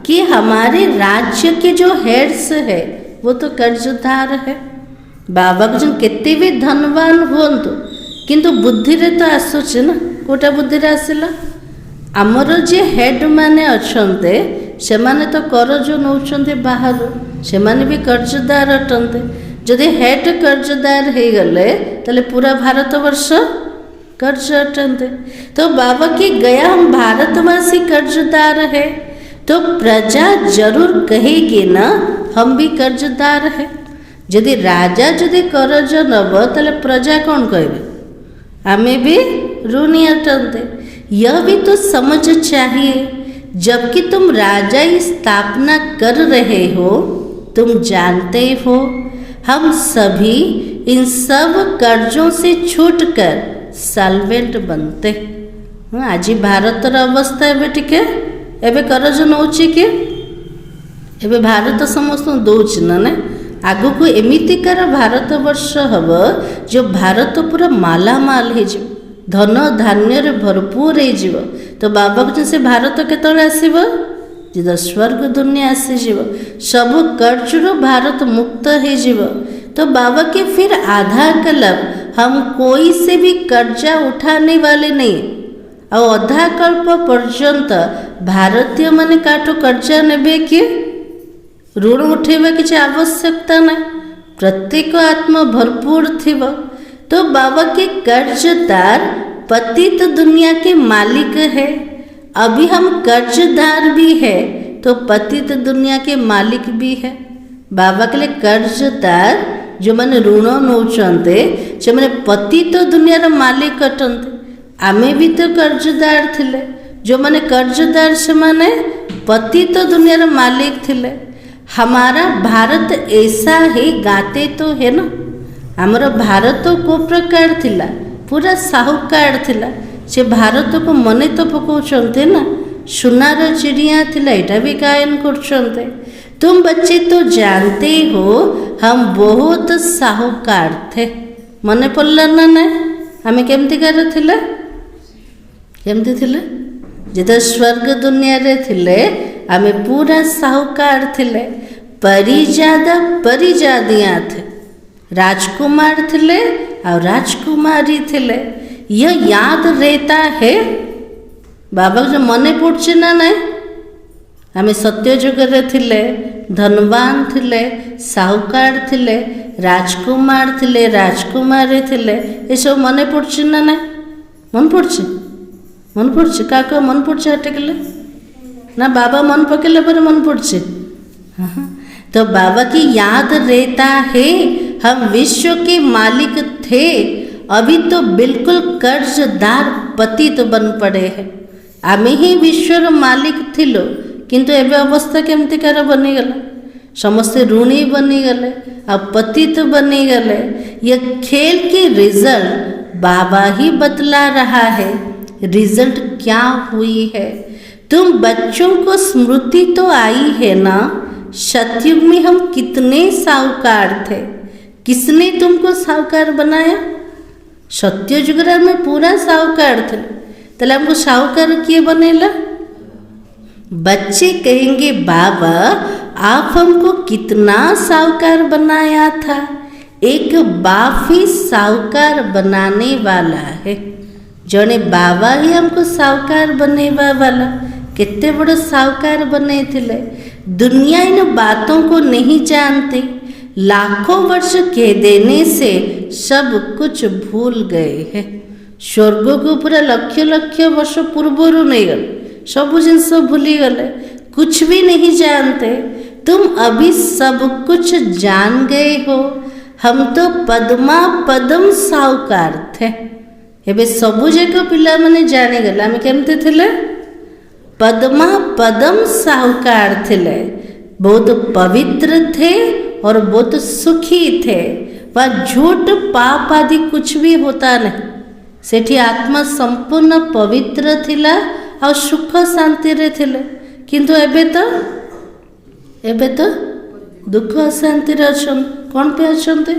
कि हमारे राज्य के जो हेड्स है वो तो कर्जदार है। बाबा जन केते भी धनवान हुंतु किंतु बुद्धि रे तो आसुचे ना कोटा बुद्धि रे आसिला आमर जे हेड माने अछंते से माने तो करज नौचंते बाहर से माने भी कर्जदार अटंते जदि हेड कर्जदार हो गले तले पूरा भारतवर्ष कर्ज अटंते। तो बाबा की गया हम भारतवासी कर्जदार है तो प्रजा जरूर कहेगी ना हम भी कर्जदार है। यदि राजा जदि करज नब तले प्रजा कौन कहे आमे भी ऋणी अटंते। यह भी तो समझ चाहिए जबकि तुम राजा की स्थापना कर रहे हो तुम जानते हो हम सभी इन सब कर्जों से छूटकर सॉल्वेंट बनते। आज भारतर अवस्था एबे टिके एबे करज नौची कि एबे भारत समस्त दौच ना आगु को एमितिकार भारत वर्ष हम जो भारत पूरा मालामाल हो धन धान्य भरपूर हो तो बाबा से भारत केतले आसब जब स्वर्ग दुनिया आसीज सब कर्जर भारत मुक्त हो तो बाबा के फिर आधा कल्प हम कोई से भी कर्जा उठाने वाले नहीं और अधा कल्प पर्यंत भारतीय माने काठू कर्जा नेबे कि ऋण उठेबा किसी आवश्यकता ना प्रत्येक आत्मा भरपूर थिब तो बाबा के कर्जदार पतित दुनिया के मालिक है। अभी हम कर्जदार भी है तो पतित दुनिया के मालिक भी है। बाबा के लिए कर्जदार जो मैंने ऋण नौचंते से मैंने पतित दुनिया मालिक अटंते। आमे भी तो कर्जदार थिले जो मैंने कर्जदार से माने पतित दुनिया मालिक थिले। हमारा भारत ऐसा ही गाते तो है ना हमारा भारत को प्रकार थिला पूरा साहूकार थिला से भारत को मने तो पकाउछन्ते ना सुनार चिड़िया थिला एटा भी गायन करछन्ते। तुम बच्चे तो जानते हो हम बहुत साहूकार थे मने पड़ला ना ना हमें केमती कर थिला केमती थिला जब स्वर्ग दुनिया रे थिले आमे पूरा साहूकार थिले परिजादियाँ थे राजकुमार थिले और राजकुमारी थिले। यह याद रहता है बाबा जो मने पड़छे ना नहीं आमे सत्ययुग रे थिले धनवान थिले साहूकार थिले राजकुमार थिले राजकुमारी थिले ये सब मने पड़छे ना नहीं मन पड़छे का मन पड़छे हटेगले ना बाबा मन पकेले पर मन पड़छे। तो बाबा की याद रहता है हम विश्व के मालिक थे अभी तो बिल्कुल कर्जदार पतित बन पड़े हैं। आमे ही विश्वर मालिक थिलो किंतु एबे अवस्था केमती कार बनीगला समस्ते ऋणी बनीगले अब पतित बनीगले। यह खेल की रिजल्ट बाबा ही बतला रहा है रिजल्ट क्या हुई है। तुम बच्चों को स्मृति तो आई है ना सतयुग में हम कितने साहूकार थे किसने तुमको साहूकार बनाया सत्ययुग में पूरा साहूकार थे तले हमको साहूकार किए बनेला। बच्चे कहेंगे बाबा आप हमको कितना साहूकार बनाया था। एक बाप ही साहूकार बनाने वाला है जने बाबा ही हमको साहूकार बनेवा वाला कितने बड़े साहूकार बने थिले। दुनिया इन बातों को नहीं जानती लाखों वर्ष कह देने से सब कुछ भूल गए हैं। स्वर्ग को पूरा लक्ष लक्ष वर्ष पूर्वर नहीं गए सब जिनस भूली गले कुछ भी नहीं जानते। तुम अभी सब कुछ जान गए हो हम तो पद्मा पदम साहूकार थे एबे सबु जाक पिला माने जाने गले आमे केमते थिले पद्मा पदम साहूकार थिले बहुत पवित्र थे और बहुत सुखी थे। वह झूठ पाप आदि कुछ भी होता नहीं सेठी आत्मा संपूर्ण पवित्र थिला और सुख शांति रे थिले किंतु एबे तो दुख अशांति रे अछन कौन पे अछन्ते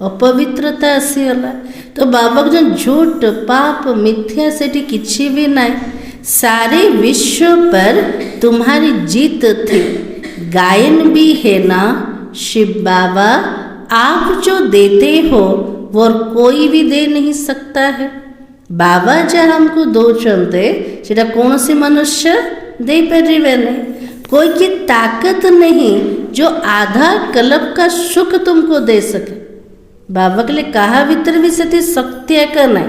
अपवित्रता आसीगला। तो बाबा जो झूठ पाप मिथ्या सेठी किछि भी नहीं सारे विश्व पर तुम्हारी जीत थी। गायन भी है ना शिव बाबा आप जो देते हो वो और कोई भी दे नहीं सकता है। बाबा जहाँ हमको दौरान सेटा कौन सी मनुष्य दे पारे नहीं। कोई की ताकत नहीं जो आधा कल्प का सुख तुमको दे सके। बाबा के लिए कहा भीतर भी से शक्ति का नहीं।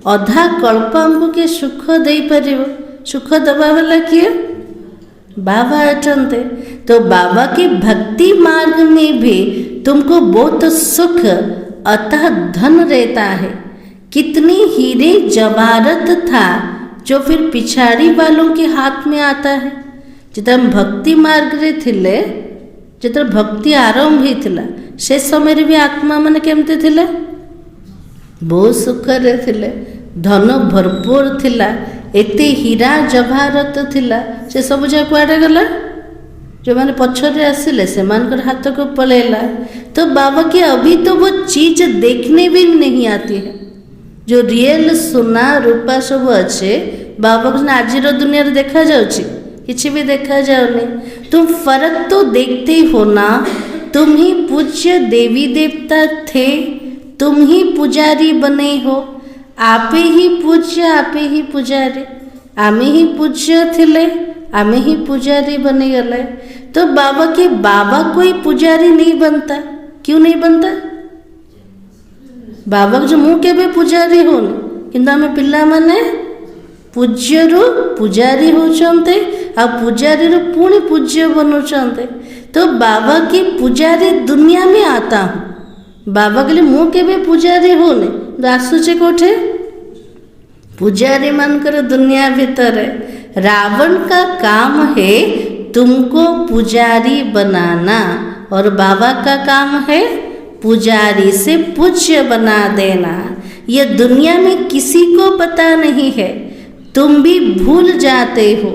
अधा कल्प हमको किए सुख दे पार। सुख दबा वाला किए बाबा अटंते। तो बाबा के भक्ति मार्ग में भी तुमको बहुत सुख अतः धन रहता है। कितनी हीरे जवाहरत था जो फिर पिछाड़ी वालों के हाथ में आता है। जितना भक्ति मार्ग रे थिले, जितना भक्ति आरंभ ही थिला से समय भी आत्मा माने केमते थिले बहुत सुख रे थिले। धन भरपूर थिला, एते हीरा जवाहरत थिला। से सब जा कुआडे गला जो मैंने पछरे आसिले से मानकर हाथ को पलेला। तो बाबा की अभी तो वो चीज देखने भी नहीं आती है जो रियल सोना रूपा सब अच्छे बाबा को आज दुनिया देखा जाउची किसी भी देखा जाओने। तुम फर्क तो देखते हो ना। तुम ही पूज्य देवी देवता थे, तुम ही पुजारी बने हो। आपे ही पूज्य आपे ही पुजारी। आमे ही पूज्य थिले, आमे ही पुजारी बने गले। तो बाबा के बाबा कोई पुजारी नहीं बनता। क्यों नहीं बनता? बाबा जो मु केबे पुजारी होनी किंतु आमे पिल्ला माने पूज्य रु पुजारी होचंते आ पुजारी रु पुणी पूज्य बनोचंते। तो बाबा की पुजारी दुनिया में आता हूँ। बाबा के लिए मु केबे पुजारी होने आसुचे कोठे पुजारी मानकर दुनिया भीतर। रावण का काम है तुमको पुजारी बनाना और बाबा का काम है पुजारी से पूज्य बना देना। यह दुनिया में किसी को पता नहीं है, तुम भी भूल जाते हो।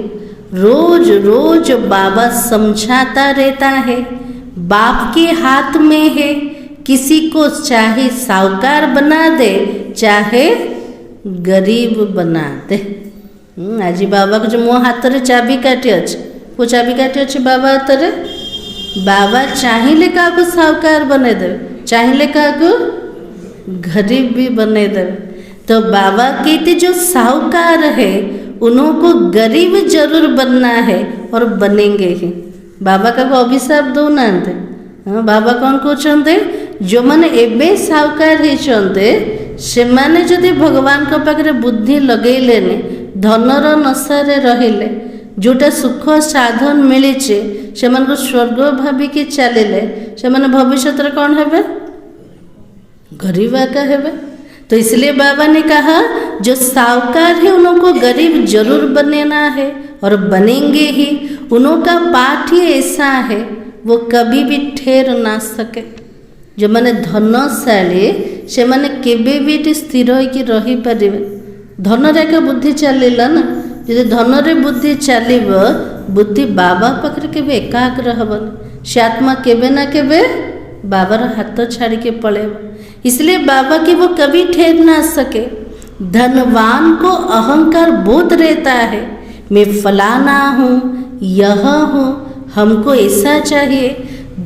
रोज रोज बाबा समझाता रहता है। बाप के हाथ में है, किसी को चाहे साहूकार बना दे चाहे गरीब बना दे। आज बाबा को जो मो हाथ रे चाबी काटी अच्छे वो चाबी काटी अच्छे बाबा हाथ रे। बाबा चाहिए क्या साहूकार बने दे, चाहिए क्या गरीब भी बने दे। तो बाबा कहते जो साहूकार है उनको गरीब जरूर बनना है और बनेंगे ही। बाबा का अभिशाप दो ना। हाँ, बाबा कौन कहते जो मैंने एबे साहूकार होते से माने जदि भगवान को पाखे बुद्धि लगेले धनर नशारे रहिले जोटा सुख साधन मिली से स्वर्ग भाविकी चलिले से भविष्य कौन है गरीब आका है। तो इसलिए बाबा ने कहा जो साहूकार है उनको गरीब जरूर बनना है और बनेंगे ही। उनका पाठ ही ऐसा है वो कभी भी ठहर ना सके। जो मैंने धनशाली से मैंने केबे भी स्थिर होकर रही पारे। धन रे बुद्धि चलला ना। जो धन रे बुद्धि चलिब बुद्धि बाबा पाखे केबे एकाग्र हबन। से आत्मा केबे ना केबे बाबार हाथ छाड़ के पड़ेब। इसलिए बाबा की वो कभी ठहर ना सके। धनवान को अहंकार बहुत रहता है, मैं फलाना हूँ यह हूँ हमको ऐसा चाहिए।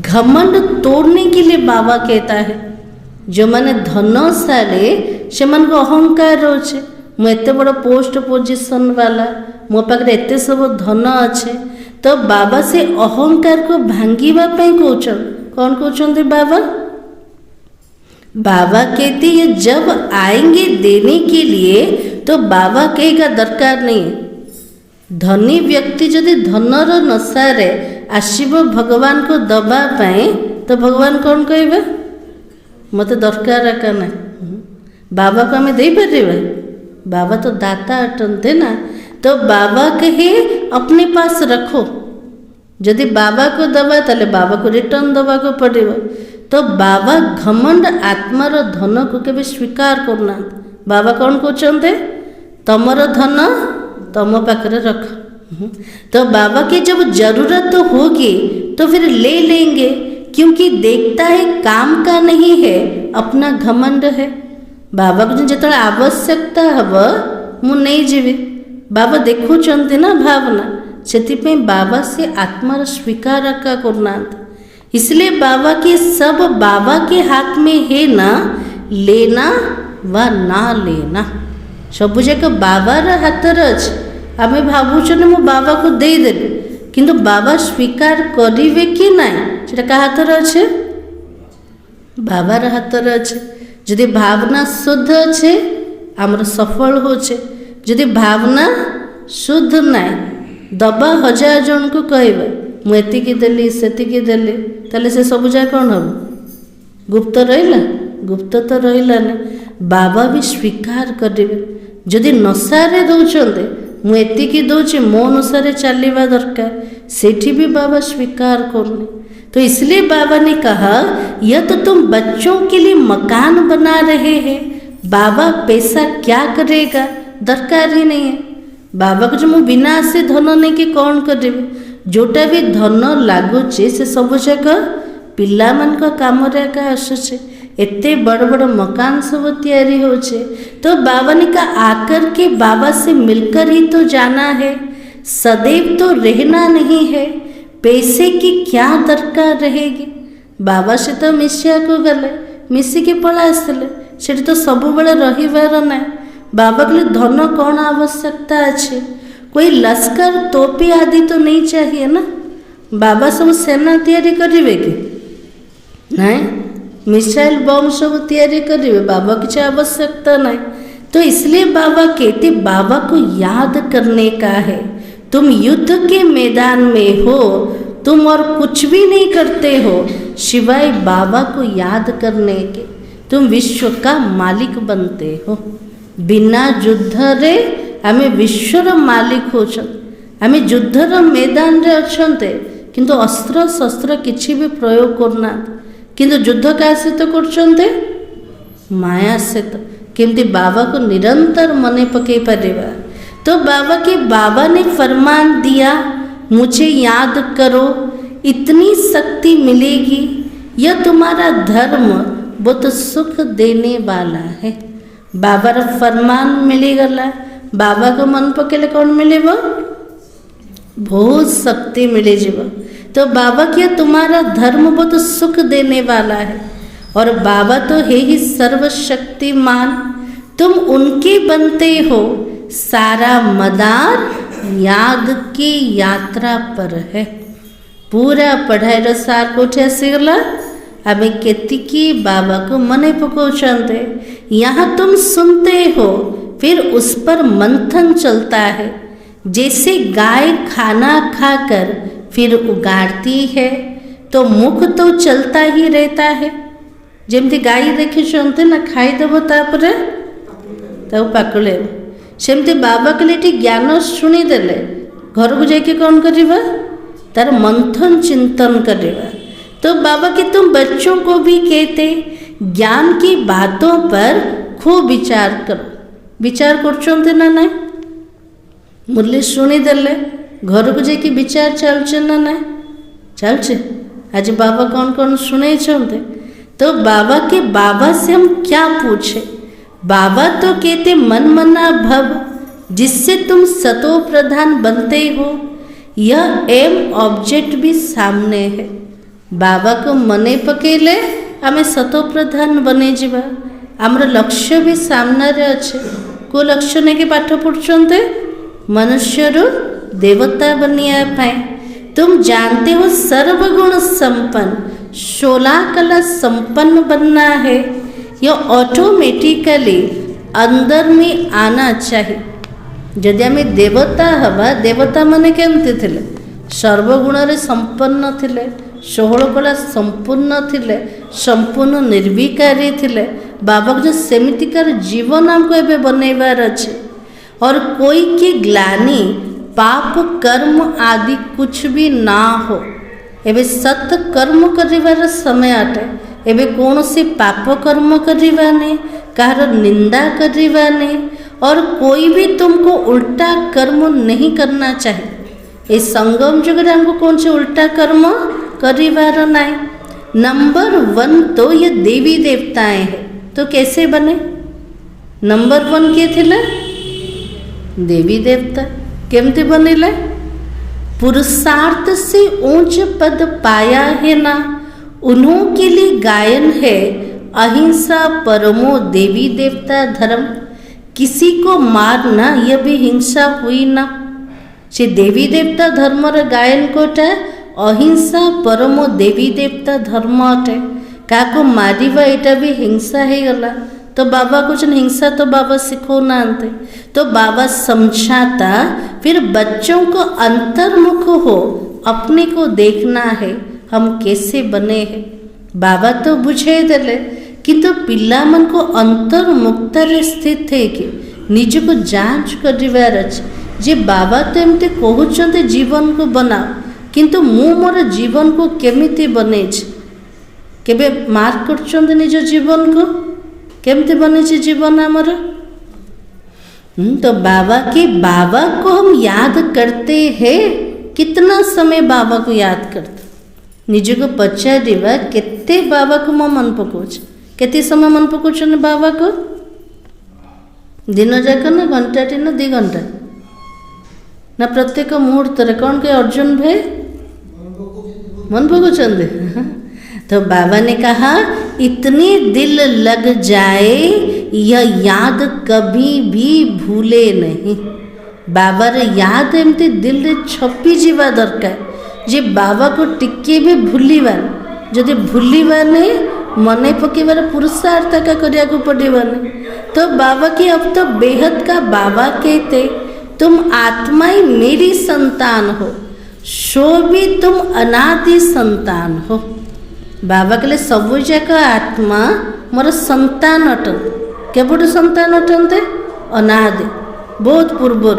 घमंड तोड़ने के लिए बाबा कहता है जो मैंने धनशाली से मन को अहंकार रोचे मु एत बड़ पोस्ट पोजिशन वाला मो पाखे एत सब धन अच्छे। तो बाबा से अहंकार को भांगिबा कहउछन। कौन कहते बाबा? बाबा कहते ये जब आएंगे देने के लिए तो बाबा कहेगा दरकार नहीं। धनी व्यक्ति जदि धनर नशारे आसीब भगवान को दबा पाए तो भगवान कौन कहे मत दरकार का ना। बाबा को हमें दे पारे। बाबा तो दाता अटनते ना। तो बाबा कहे अपने पास रखो। यदि बाबा को दबा ताले बाबा को रिटर्न दबा को पड़ेगा। तो बाबा घमंड आत्मार धन को केबे स्वीकार करना। बाबा कौन कहते तमर धन तम पाखरे रख। तो बाबा की जब जरूरत होगी तो फिर ले लेंगे क्योंकि देखता है काम का नहीं है अपना घमंड है। बाबा को जो आवश्यकता हम मु नहीं जीवी बाबा देखुंट ना भावना से बाबा से आत्मार स्वीकार करना। इसलिए बाबा के सब बाबा के हाथ में है ना, लेना व ना लेना सब जाक बाबार हाथ अच्छे। आम भावुन मो बाबा को देदेवी किंतु बाबा स्वीकार करेंगे कि ना से क्या हाथ अच्छे, बाबार हाथ अच्छे। जदि भावना शुद्ध अच्छे आमर सफल होचे, जदि भावना शुद्ध ना दबा 1000 जन को कहबा मुझे देली सेतिकी देली ताले से सब जा कौन हम गुप्त रहा, गुप्त तो रहा ना। बाबा भी स्वीकार करेंगे जदि नशारे दौरान मुझे दौचे मो अनुसार चलवा दरकार, सेठी भी बाबा स्वीकार करने। तो इसलिए बाबा ने कहा यह तो तुम बच्चों के लिए मकान बना रहे हैं, बाबा पैसा क्या करेगा, दरकार ही नहीं है। बाबा को जो मु बिना से धन नहीं कि कौन करें, जोटा भी धन लगुचे से सब जगह पिला मान काम आसुचे, एते बड़ बड़ मकान सब तैयारी होचे। तो बाबा ने कहा आकर के बाबा से मिलकर ही तो जाना है, सदैव तो रहना नहीं है, पैसे की क्या दरकार रहेगी। बाबा से तो मिसिया को गले मिसिकी पला आसले से तो सब बड़े रहीबार ना। बाबा के लिए धन कौन आवश्यकता अच्छे, कोई लश्कर तोपी आदि तो नहीं चाहिए ना। बाबा सब सेना तैयारी करेंगे कि नहीं, मिसाइल बम सब तैयारी करेंगे, बाबा की आवश्यकता नहीं। तो इसलिए बाबा कहते बाबा को याद करने का है। तुम युद्ध के मैदान में हो, तुम और कुछ भी नहीं करते हो सिवाय बाबा को याद करने के, तुम विश्व का मालिक बनते हो। बिना युद्ध रे आमे विश्वर मालिक होछन, आमे युद्धर मैदान रे अछन्ते किंतु अस्त्र शस्त्र किछि भी प्रयोग करना, किंतु युद्ध का सहित करछन्ते माया सहित। केमती बाबा को निरंतर मने पकई पारेबा। तो बाबा ने फरमान दिया मुझे याद करो, इतनी शक्ति मिलेगी, यह तुम्हारा धर्म बहुत सुख देने वाला है। बाबार फरमान मिलीगला, बाबा को मन पकेले कौन मिलेगा, बहुत शक्ति मिले जीव। तो बाबा क्या तुम्हारा धर्म बहुत सुख देने वाला है, और बाबा तो है ही सर्वशक्तिमान, तुम उनके बनते हो। सारा मदार याद की यात्रा पर है। पूरा पढ़ाई सार कोठे आसीगला, आम केतिकी बाबा को मने पकाउछन्ते। यहाँ तुम सुनते हो फिर उस पर मंथन चलता है, जैसे गाय खाना खाकर फिर उगाड़ती है तो मुख तो चलता ही रहता है। जमती गाय देखी ना खाईदेव तापर पाकुले, सेमती बाबा के लिए ज्ञान शुणीदेले घर को जाके कौन करवा, तार मंथन चिंतन करवा। तो बाबा के तुम बच्चों को भी कहते ज्ञान की बातों पर खूब विचार करो। विचार कर ना ना मुरली शुणीदेले घर को जाके विचार चलचे ना ना चलचे। आज बाबा कौन कौन शुणे चाहते। तो बाबा से हम क्या पूछे। बाबा तो कहते मन मना भव, जिससे तुम सतो प्रधान बनते हो। यह एम ऑब्जेक्ट भी सामने है। बाबा को मने पकेले आमे सतो प्रधान बने जीवा। आमर लक्ष्य भी सामने अच्छे। को लक्ष्य नहीं कि पाठ पढ़ुंते मनुष्य देवता बनिया पाए। तुम जानते हो सर्वगुण संपन्न 16 कला संपन्न बनना है। यह ऑटोमेटिकली अंदर में आना चाहिए। जदि आम देवता हवा, देवता माने केमती थिले, सर्वगुण रे संपन्न थिले, 16 कला संपूर्ण थिले, संपूर्ण निर्विकारी थिले। बाबा जो सेमितिकार जीवन हमको एबे बनैबार अच्छे। और कोई की ग्लानि पाप कर्म आदि कुछ भी ना हो। एबे सत कर्म करिवार समय अटे। एबे कौन से पाप कर्म करिवा नहीं, कहार निंदा करिवा नहीं, और कोई भी तुमको उल्टा कर्म नहीं करना चाहिए। इस संगम जुग रे हमको कौन से उल्टा कर्म करिवार नहीं। नंबर 1 तो ये देवी देवताएं हैं। तो कैसे बने? नंबर 1 के थिले देवी देवता। केमती बनिले? पुरुषार्थ से ऊंच पद पाया है ना, उन्हों के लिए गायन है अहिंसा परमो देवी देवता धर्म। किसी को मारना यह भी हिंसा हुई ना। से देवी देवता धर्मर गायन कोटा अहिंसा परमो देवी देवता धर्म अटे। क्या को मारिबा एटा भी हिंसा है गला। तो बाबा कुछ हिंसा तो बाबा सिखो ना। तो बाबा समझाता फिर बच्चों को अंतर्मुख हो, अपने को देखना है हम कैसे बने हैं। बाबा तो बुझे देले किंतु पिला मन को अंतर्मुक्तारे स्थित है कि निज को जांच करिवार अछि जे बाबा तो एमती कहउछन्ते जीवन को बनाओ, किंतु मु मोर जीवन को केमिति बनेछि। केबे मार्क करछन्ते निज जीवन को केमिति बनेछि जीवन हमर। तो बाबा को हम याद करते हैं। कितना समय बाबा को याद करते निज को पचारिबा केते बाबा को मो मन पकाउछ, केते समय मन पकाउछ बाबा को। दिन जाक ना घंटाटी ना 2 घंटा ना प्रत्येक मुहूर्त रे कौन के अर्जुन भाई मन पकाउछ। तो बाबा ने कहा इतनी दिल लग जाए यह याद कभी भी भूले नहीं। बाबार याद एमती दिल रे छपी जीवा दरकार जे बाबा को टिके भी भूलिबार, जदि भूलिबाने मने पकेबार पुरुषार्थ का करिया को पड़िबाने। तो बाबा की अब तो बेहद का बाबा कहते तुम आत्मा ही मेरी संतान हो, सो भी तुम अनादि संतान हो। बाबा कहले सबु जाक आत्मा मोर संतान अटन। केबुठ संतान अटनते अनादि बहुत पूर्वर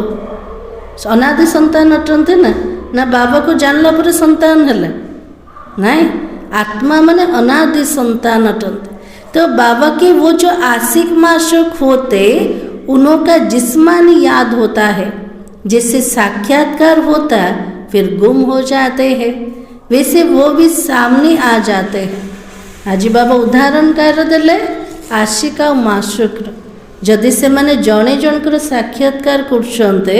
अनादि संतान अटनते ना बाबा को जानला पर संतान है नहीं। आत्मा माने अनादि संतान अटनते। तो बाबा के वो जो आशिक माशूक होते उनका जिस्मानी याद होता है। जैसे साक्षात्कार होता फिर गुम हो जाते हैं, वैसे वो भी सामने आ जाते हैं। आज बाबा उदाहरण कर देले आशिक और माशूक। जदि से माने जणे जनकर साक्षात्कार करछन्ते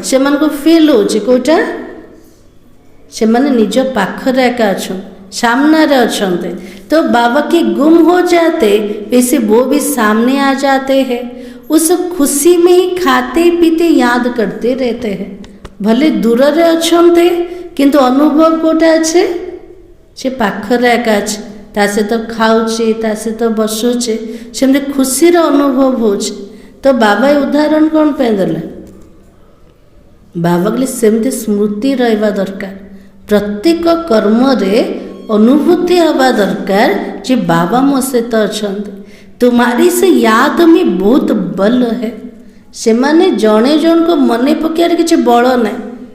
से मन को फील होछि कोटा से माने निज पाखरे एका अछन सामने रे अछन्ते। तो बाबा के गुम हो जाते वैसे वो भी सामने आ जाते हैं। उस खुशी में ही खाते पीते याद करते रहते हैं। भले दूर रे अछन्ते किंतु अनुभव कोटा अच्छे से पाखरे एका अच्छे ता सहित खाऊचे ता सहित बसुचे सेमती खुशी अनुभव होचे। तो बाबा उदाहरण कौन पे देले बाबा के सेमती स्मृति रहिबा दरकार। प्रत्येक कर्म रे अनुभूति हवा दरकार जे बाबा मो सहित अछन्ते। तुम्हारी से याद में बहुत बल है। से माने जणे जन को मने पकेयार किछि बल नै।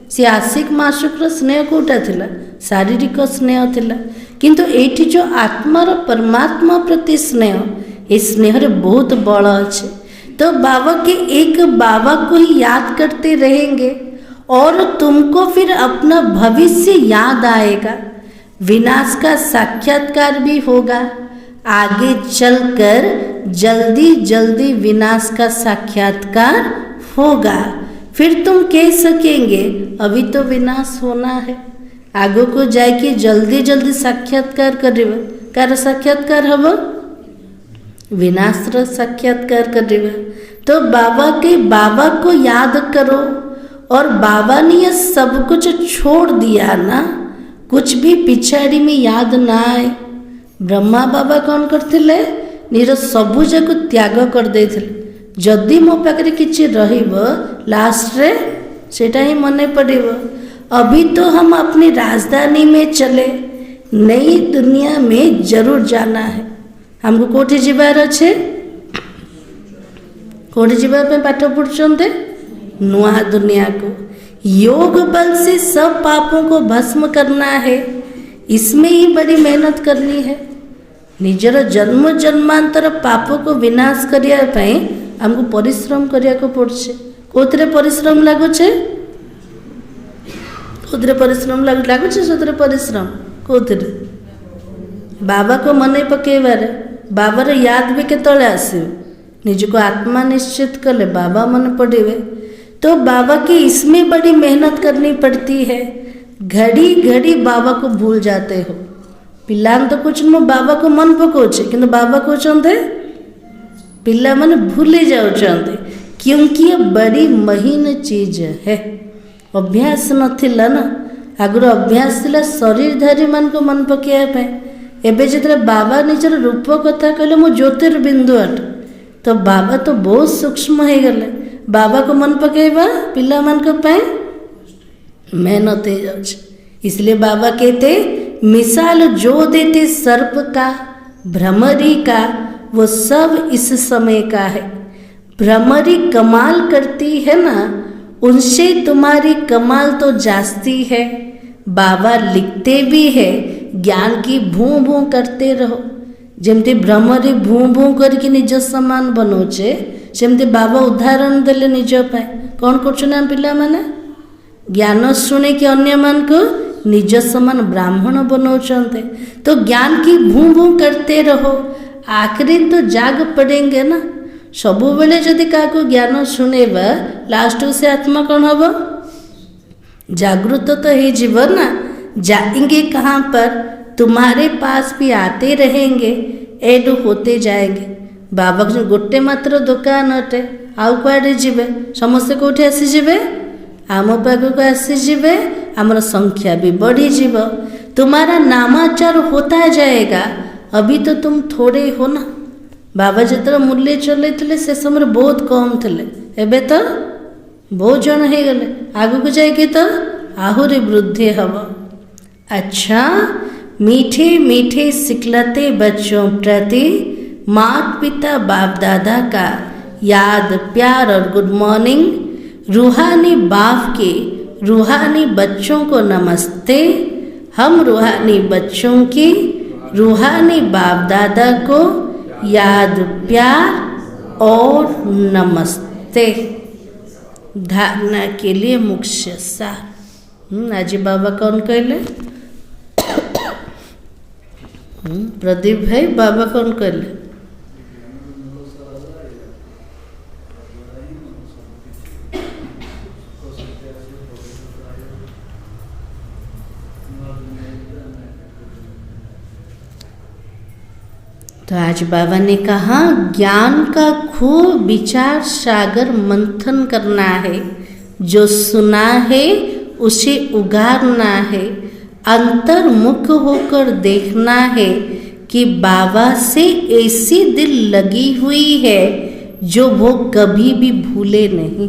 से आशिक माशुक स्नेह कोटा थिला शारीरिक स्नेह थिला, किंतु एठी जो आत्मार परमात्मा प्रति स्नेह ए स्नेह रे बहुत बल अच्छे। तो बाबा के एक बाबा को ही याद करते रहेंगे और तुमको फिर अपना भविष्य याद आएगा। विनाश का साक्षात्कार भी होगा। आगे चलकर जल्दी जल्दी विनाश का साक्षात्कार होगा। फिर तुम कह सकेंगे अभी तो विनाश होना है, आगो को जाके जल्दी जल्दी साक्षात्कार करेगा। कार साक्षात्कार हम विनाश र साक्षात्कार करेगा। तो बाबा को याद करो। और बाबा ने यह सब कुछ छोड़ दिया ना, कुछ भी पिछाड़ी में याद ना आए। ब्रह्मा बाबा कौन करते निर सबू जाक त्याग कर देथिले। जदि मो पाखे किछि रहिबो लास्ट रे सेटा ही मने पड़िबो। अभी तो हम अपनी राजधानी में चले, नई दुनिया में जरूर जाना है। हमको कोठी जीवार अच्छे, कोठी जीवा पे पाठ पढ़ुचंते नुआ दुनिया को। योग बल से सब पापों को भस्म करना है, इसमें ही बड़ी मेहनत करनी है। निजर जन्म जन्मांतर पापों को विनाश करिया पई हमको परिश्रम करिया को पड़छे। कोथरे परिश्रम लागुछे, कोथरे परिश्रम लागुछे, सोथरे परिश्रम कोथरे बाबा को मने पकेबारे। बाबार याद भी केतले आसीबे, निज को आत्मा निश्चित कले बाबा मन पड़े। तो बाबा की इसमें बड़ी मेहनत करनी पड़ती है। घड़ी घड़ी बाबा को भूल जाते हो। पिलान तो कौन मो बाबा को मन पकाऊे कि बाबा कहते पिला माने भूली जाऊँच क्योंकि ये बड़ी महीन चीज है। अभ्यास नथिला ना आगुरी अभ्यास थिला शरीरधारी मान को मन पकाइबा एबे जितने बाबा निजर रूप कथा कहले मो ज्योतिर्बिंदु अट तो बाबा तो बहुत सूक्ष्म हो गले बाबा को मन पकाइबा पिला मान को पाए मेहनत हो जाउछ। इसलिए बाबा कहते मिसाल जो देते सर्प का भ्रमरी का वो सब इस समय का है। भ्रमरी कमाल करती है ना उनसे तुम्हारी कमाल तो जास्ती है। बाबा लिखते भी है ज्ञान की भूं भूं करते रहो जमती भ्रमरी भूं भूं करके निज समान बनौचे सेमती बाबा उदाहरण देले निज पाए कौन कर पिला माने ज्ञान शुणी कि अन्य मान को निज समान ब्राह्मण बनाते तो ज्ञान की भूं भूं करते रहो आखिरी तो जाग पड़ेंगे ना। सबु बेले जदि क्या ज्ञान शुणेबा लास्ट से आत्मा कौन हम जागृत तो ही जीव ना। जाएंगे कहाँ पर तुम्हारे पास भी आते रहेंगे एड होते जाएंगे। बाबा गोटे मात्र दुकान अटे आउ कुआडे जीवे समस्ते कौटी आसीजे आम पाखक आसीजे आमर संख्या भी बढ़ी जीव तुम्हारा नामाचार होता जाएगा। अभी तो तुम थोड़े हो ना। बाबा जितने मूल्य चलते से समय बहुत कम थे एबे तो बहुत जन हो गले आग को जाइए तो आहुरी वृद्धि हम। अच्छा मीठे मीठे सिखलाते बच्चों प्रति माता पिता बाप दादा का याद प्यार और गुड मॉर्निंग। रूहानी बाप के रूहानी बच्चों को नमस्ते। हम रूहानी बच्चों की रूहानी बाप दादा को याद प्यार और नमस्ते। धारणा के लिए मुख्य सार आज बाबा कौन कहले प्रदीप भाई बाबा कौन कहले तो आज बाबा ने कहा ज्ञान का खूब विचार सागर मंथन करना है। जो सुना है उसे उगारना है। अंतर्मुख होकर देखना है कि बाबा से ऐसी दिल लगी हुई है जो वो कभी भी भूले नहीं।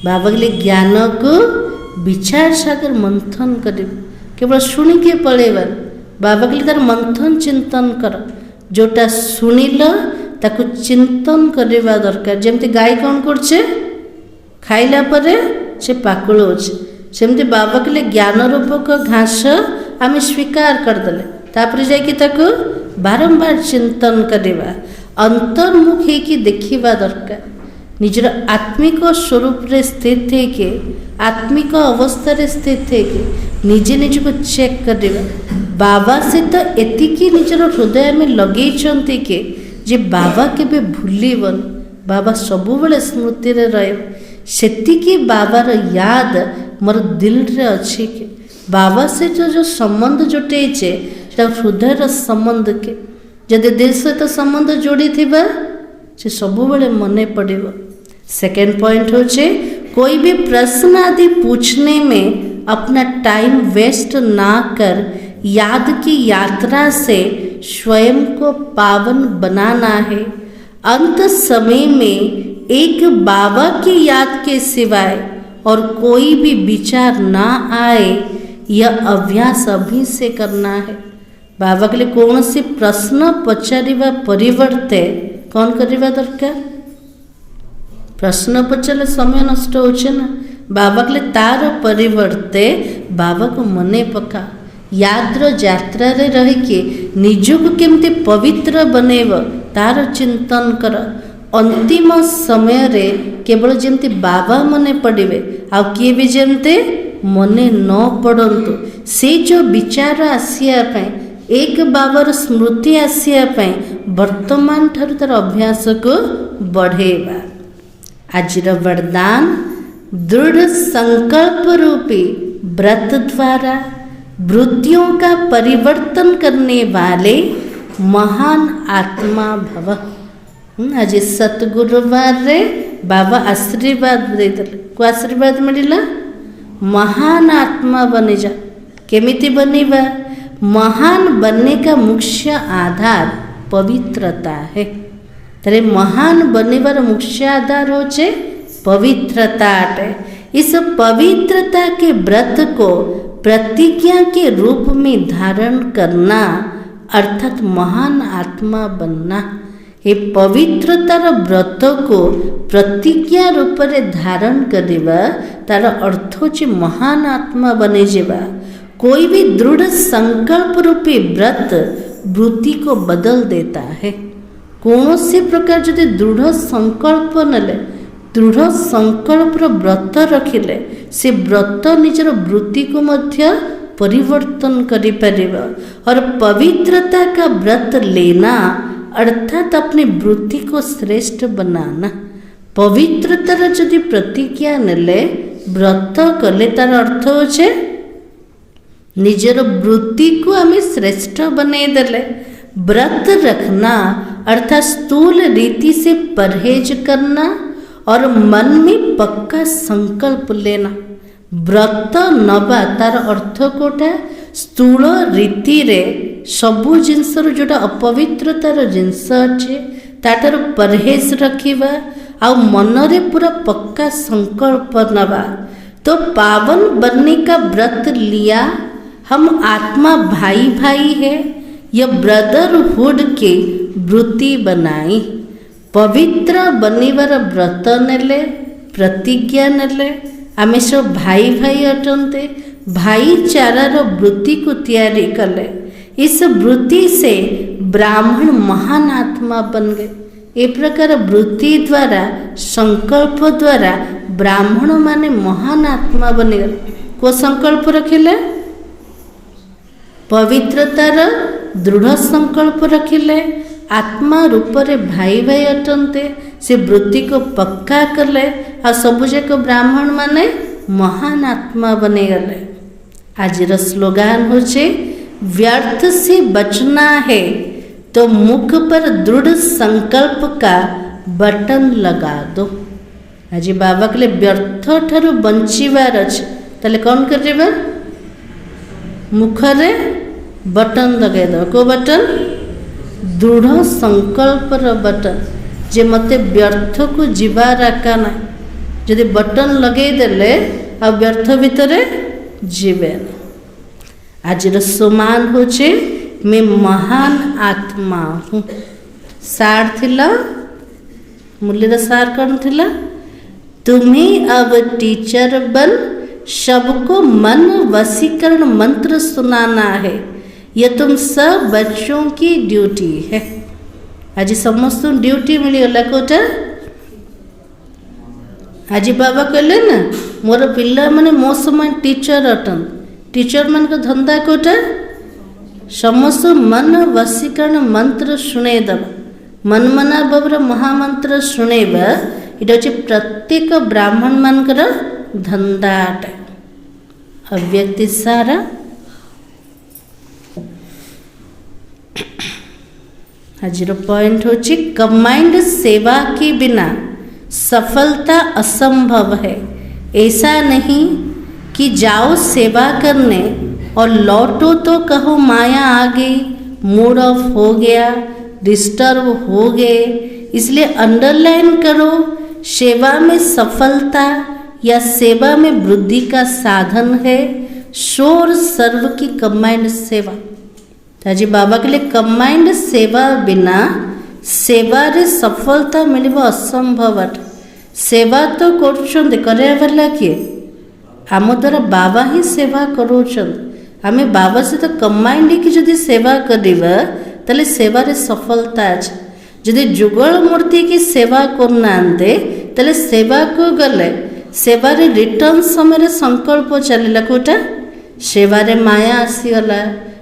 बाबा के लिए ज्ञान को विचार सागर मंथन कर केवल शुणी के पड़ेगा। बाबा के लिए तार मंथन चिंतन कर जोटा शुणिल ताकू चिंतन करवा दरकार। जमती गाय कौन करछे खाइला परे से पाकुलोचे सेमती बाबा के लिए ज्ञान रूपक घास आम स्वीकार करदेले तापर जाकि ताकू बारंबार चिंतन करवा अंतर्मुख होकि देखा दरकार। निजर आत्मिक स्वरूप रे स्थित है आत्मिक अवस्था स्थित है निजे निज को चेक करवा। बाबा से तो एतिकी निजर हृदय में लगे के जे बाबा केबे भूलिबन बाबा सबुबले स्मृति रे रहे सेतिकी बाबार याद मोर दिल रे अच्छी के बाबा से जो संबंध जुटेचे हृदय संबंध के जदि दिल सहित संबंध जोड़ी थिबा से सबुबले मने पड़िबो। सेकेंड पॉइंट होचे कोई भी प्रश्न आदि पूछने में अपना टाइम वेस्ट ना कर याद की यात्रा से स्वयं को पावन बनाना है। अंत समय में एक बाबा की याद के सिवाय और कोई भी विचार ना आए यह अभ्यास अभी से करना है। बाबा के लिए कौन सी प्रश्न पचारिबा परिवर्ते कौन करवा दरकार प्रश्न पचारे समय नष्ट होचे ना। बाबा के लिए तार परिवर्ते बाबा को मने पका याद्र यात्रा रे रह के निजक केमती पवित्र बनेब तार चिंतन कर। अंतिम समय रे केवल जमती बाबा मने पड़े आ किए भी जमते मने न पड़तु से जो विचार आसिया एक बाबार स्मृति आसिया वर्तमान ठार तार अभ्यास को बढ़ेबा। आजिर वरदान दृढ़ संकल्प रूपी व्रत द्वारा वृत्तियों का परिवर्तन करने वाले महान आत्मा भव। आज सतगुरुवार रे बाबा आशीर्वाद देदेले। को आशीर्वाद मिलिला? महान आत्मा बनी जा। केमिति बनिबा? महान बनने का मुख्य आधार पवित्रता है। तेरे महान बनिबार मुख्य आधार होचे पवित्रता है। इस पवित्रता के व्रत को प्रतिज्ञा के रूप में धारण करना अर्थात महान आत्मा बनना। ये पवित्रतार व्रत को प्रतिज्ञा रूप में धारण करवा तार अर्थ होची महान आत्मा बने जेबा। कोई भी दृढ़ संकल्प रूपी व्रत वृत्ति को बदल देता है। कौन से प्रकार जदि दृढ़ संकल्प नले, दृढ़ संकल्प व्रत रखिले से व्रत निजर वृत्ति को मध्य परिवर्तन करि परिबा। और पवित्रता का व्रत लेना अर्थात अपनी वृत्ति को श्रेष्ठ बनाना। पवित्रतार जदि प्रतिज्ञा नेले व्रत कले तार अर्थ होचे निजर वृत्ति को आमे श्रेष्ठ बने देले। व्रत रखना अर्थात स्थूल रीति से परहेज करना और मन में पक्का संकल्प लेना। व्रत नबा तार अर्थ कोटा स्थूल रीति रे सबु जिनसर जोटा अपवित्रतार जिनस अच्छे ताटर परहेज रखिबा आ मन रे पूरा पक्का संकल्प नबा। तो पावन बनने का व्रत लिया। हम आत्मा भाई भाई है, यह ब्रदरहुड के वृत्ति बनाई। पवित्र बनिबार व्रत नेले, प्रतिज्ञा नेले। आमे सब भाई भाई अटंते। भाईचारार वृत्ति को तैयारी कले। इस वृत्ति से ब्राह्मण महान आत्मा बन गए। ए प्रकार वृत्ति द्वारा संकल्प द्वारा ब्राह्मण माने महान आत्मा बने गए। को संकल्प रखिले? पवित्रतार दृढ़ संकल्प रखिले। आत्मा रूप रे भाई भाई अटंते। से वृत्ति को पक्का कले आ सबुजाक ब्राह्मण माने महान आत्मा बने गले। आज स्लोगान होचे व्यर्थ से बचना है तो मुख पर दृढ़ संकल्प का बटन लगा दो। आज बाबा के व्यर्थ ठारू बंचीबार अच्छे ताले कौन करेबा? मुखरे बटन लगे दो। को बटन? दृढ़ संकल्पर बटन जे मते व्यर्थ को जीवार आका ना। जदि बटन लगे देले आ व्यर्थ भितरे जीवे। आज सुमान होचे मैं महान आत्मा हूँ। सार थिला मुरलीर सार कौन थिला? तुम्हें अब टीचर बन सबको मन वशीकरण मंत्र सुनाना है। यह तुम सब बच्चों की ड्यूटी है। आज समस्त ड्यूटी मिलगला कोटा। आज बाबा कहले ना मोर पिला माने मो समान टीचर अटन। टीचर मान का धंदा कोटा समस्त मन वशीकरण मंत्र शुणेदब। मन मना बाबर महामंत्र शुणेबा इटा होची प्रत्येक ब्राह्मण मानकर धंदा अटे। अव्यक्ति सारा आज पॉइंट होची कंबाइंड सेवा के बिना सफलता असंभव है। ऐसा नहीं कि जाओ सेवा करने और लौटो तो कहो माया आ गई, मूड ऑफ हो गया, डिस्टर्ब हो गए। इसलिए अंडरलाइन करो, सेवा में सफलता या सेवा में वृद्धि का साधन है शोर सर्व की कंबाइंड सेवा। ताजी बाबा के लिए कंबाइंड सेवा बिना सेवा रे सफलता मिलवा असंभव। सेवा तो कर किए आम द्वारा बाबा ही सेवा करोचन। आम बाबा सहित कंबाइंड की जदि सेवा करवा ताले सेवारे सफलता अच्छे। जदि जुगल मूर्ति की सेवा करना ताले सेवा को गले सेवारे रिटर्न समय संकल्प चलला कोटा सेवारे माया आसीगला,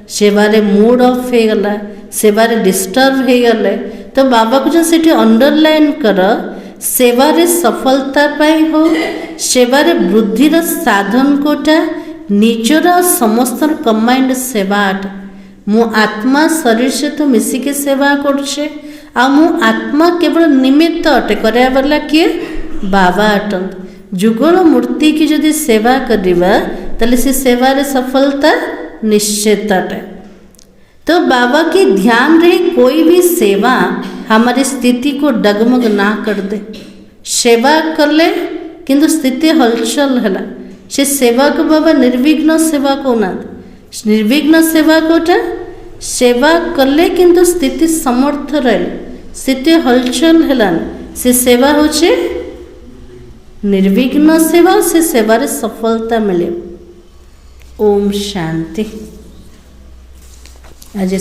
सेवारे मूड ऑफ हो गला, सेवारे डिस्टर्ब हो गले। तो बाबा को जो सेठी अंडरलाइन कर सेवारे सफलता पाई हो, सेवारे वृद्धिर साधन कोटा निजर समस्त कंबाइंड सेवा अटे। मु आत्मा शरीर सहित मिसिके सेवा करछे आ मु आत्मा केवल निमित्त अटे। करया वाला किए बाबा अटंत। जुगल मूर्ति की जदि सेवा करिबा तले से सेवार सफलता निश्चित अटे। तो बाबा के ध्यान रहे कोई भी सेवा हमारी स्थिति को डगमग ना कर दे। सेवा कले किंतु स्थिति हलचल है से सेवा को बाबा निर्विघ्न सेवा को ना निर्विघ्न सेवा कोटा सेवा कले किंतु स्थिति समर्थ रहे स्थिति हलचल है से सेवा होचे निर्विघ्न सेवा से सेवार सफलता मिले। ओम शांति। आज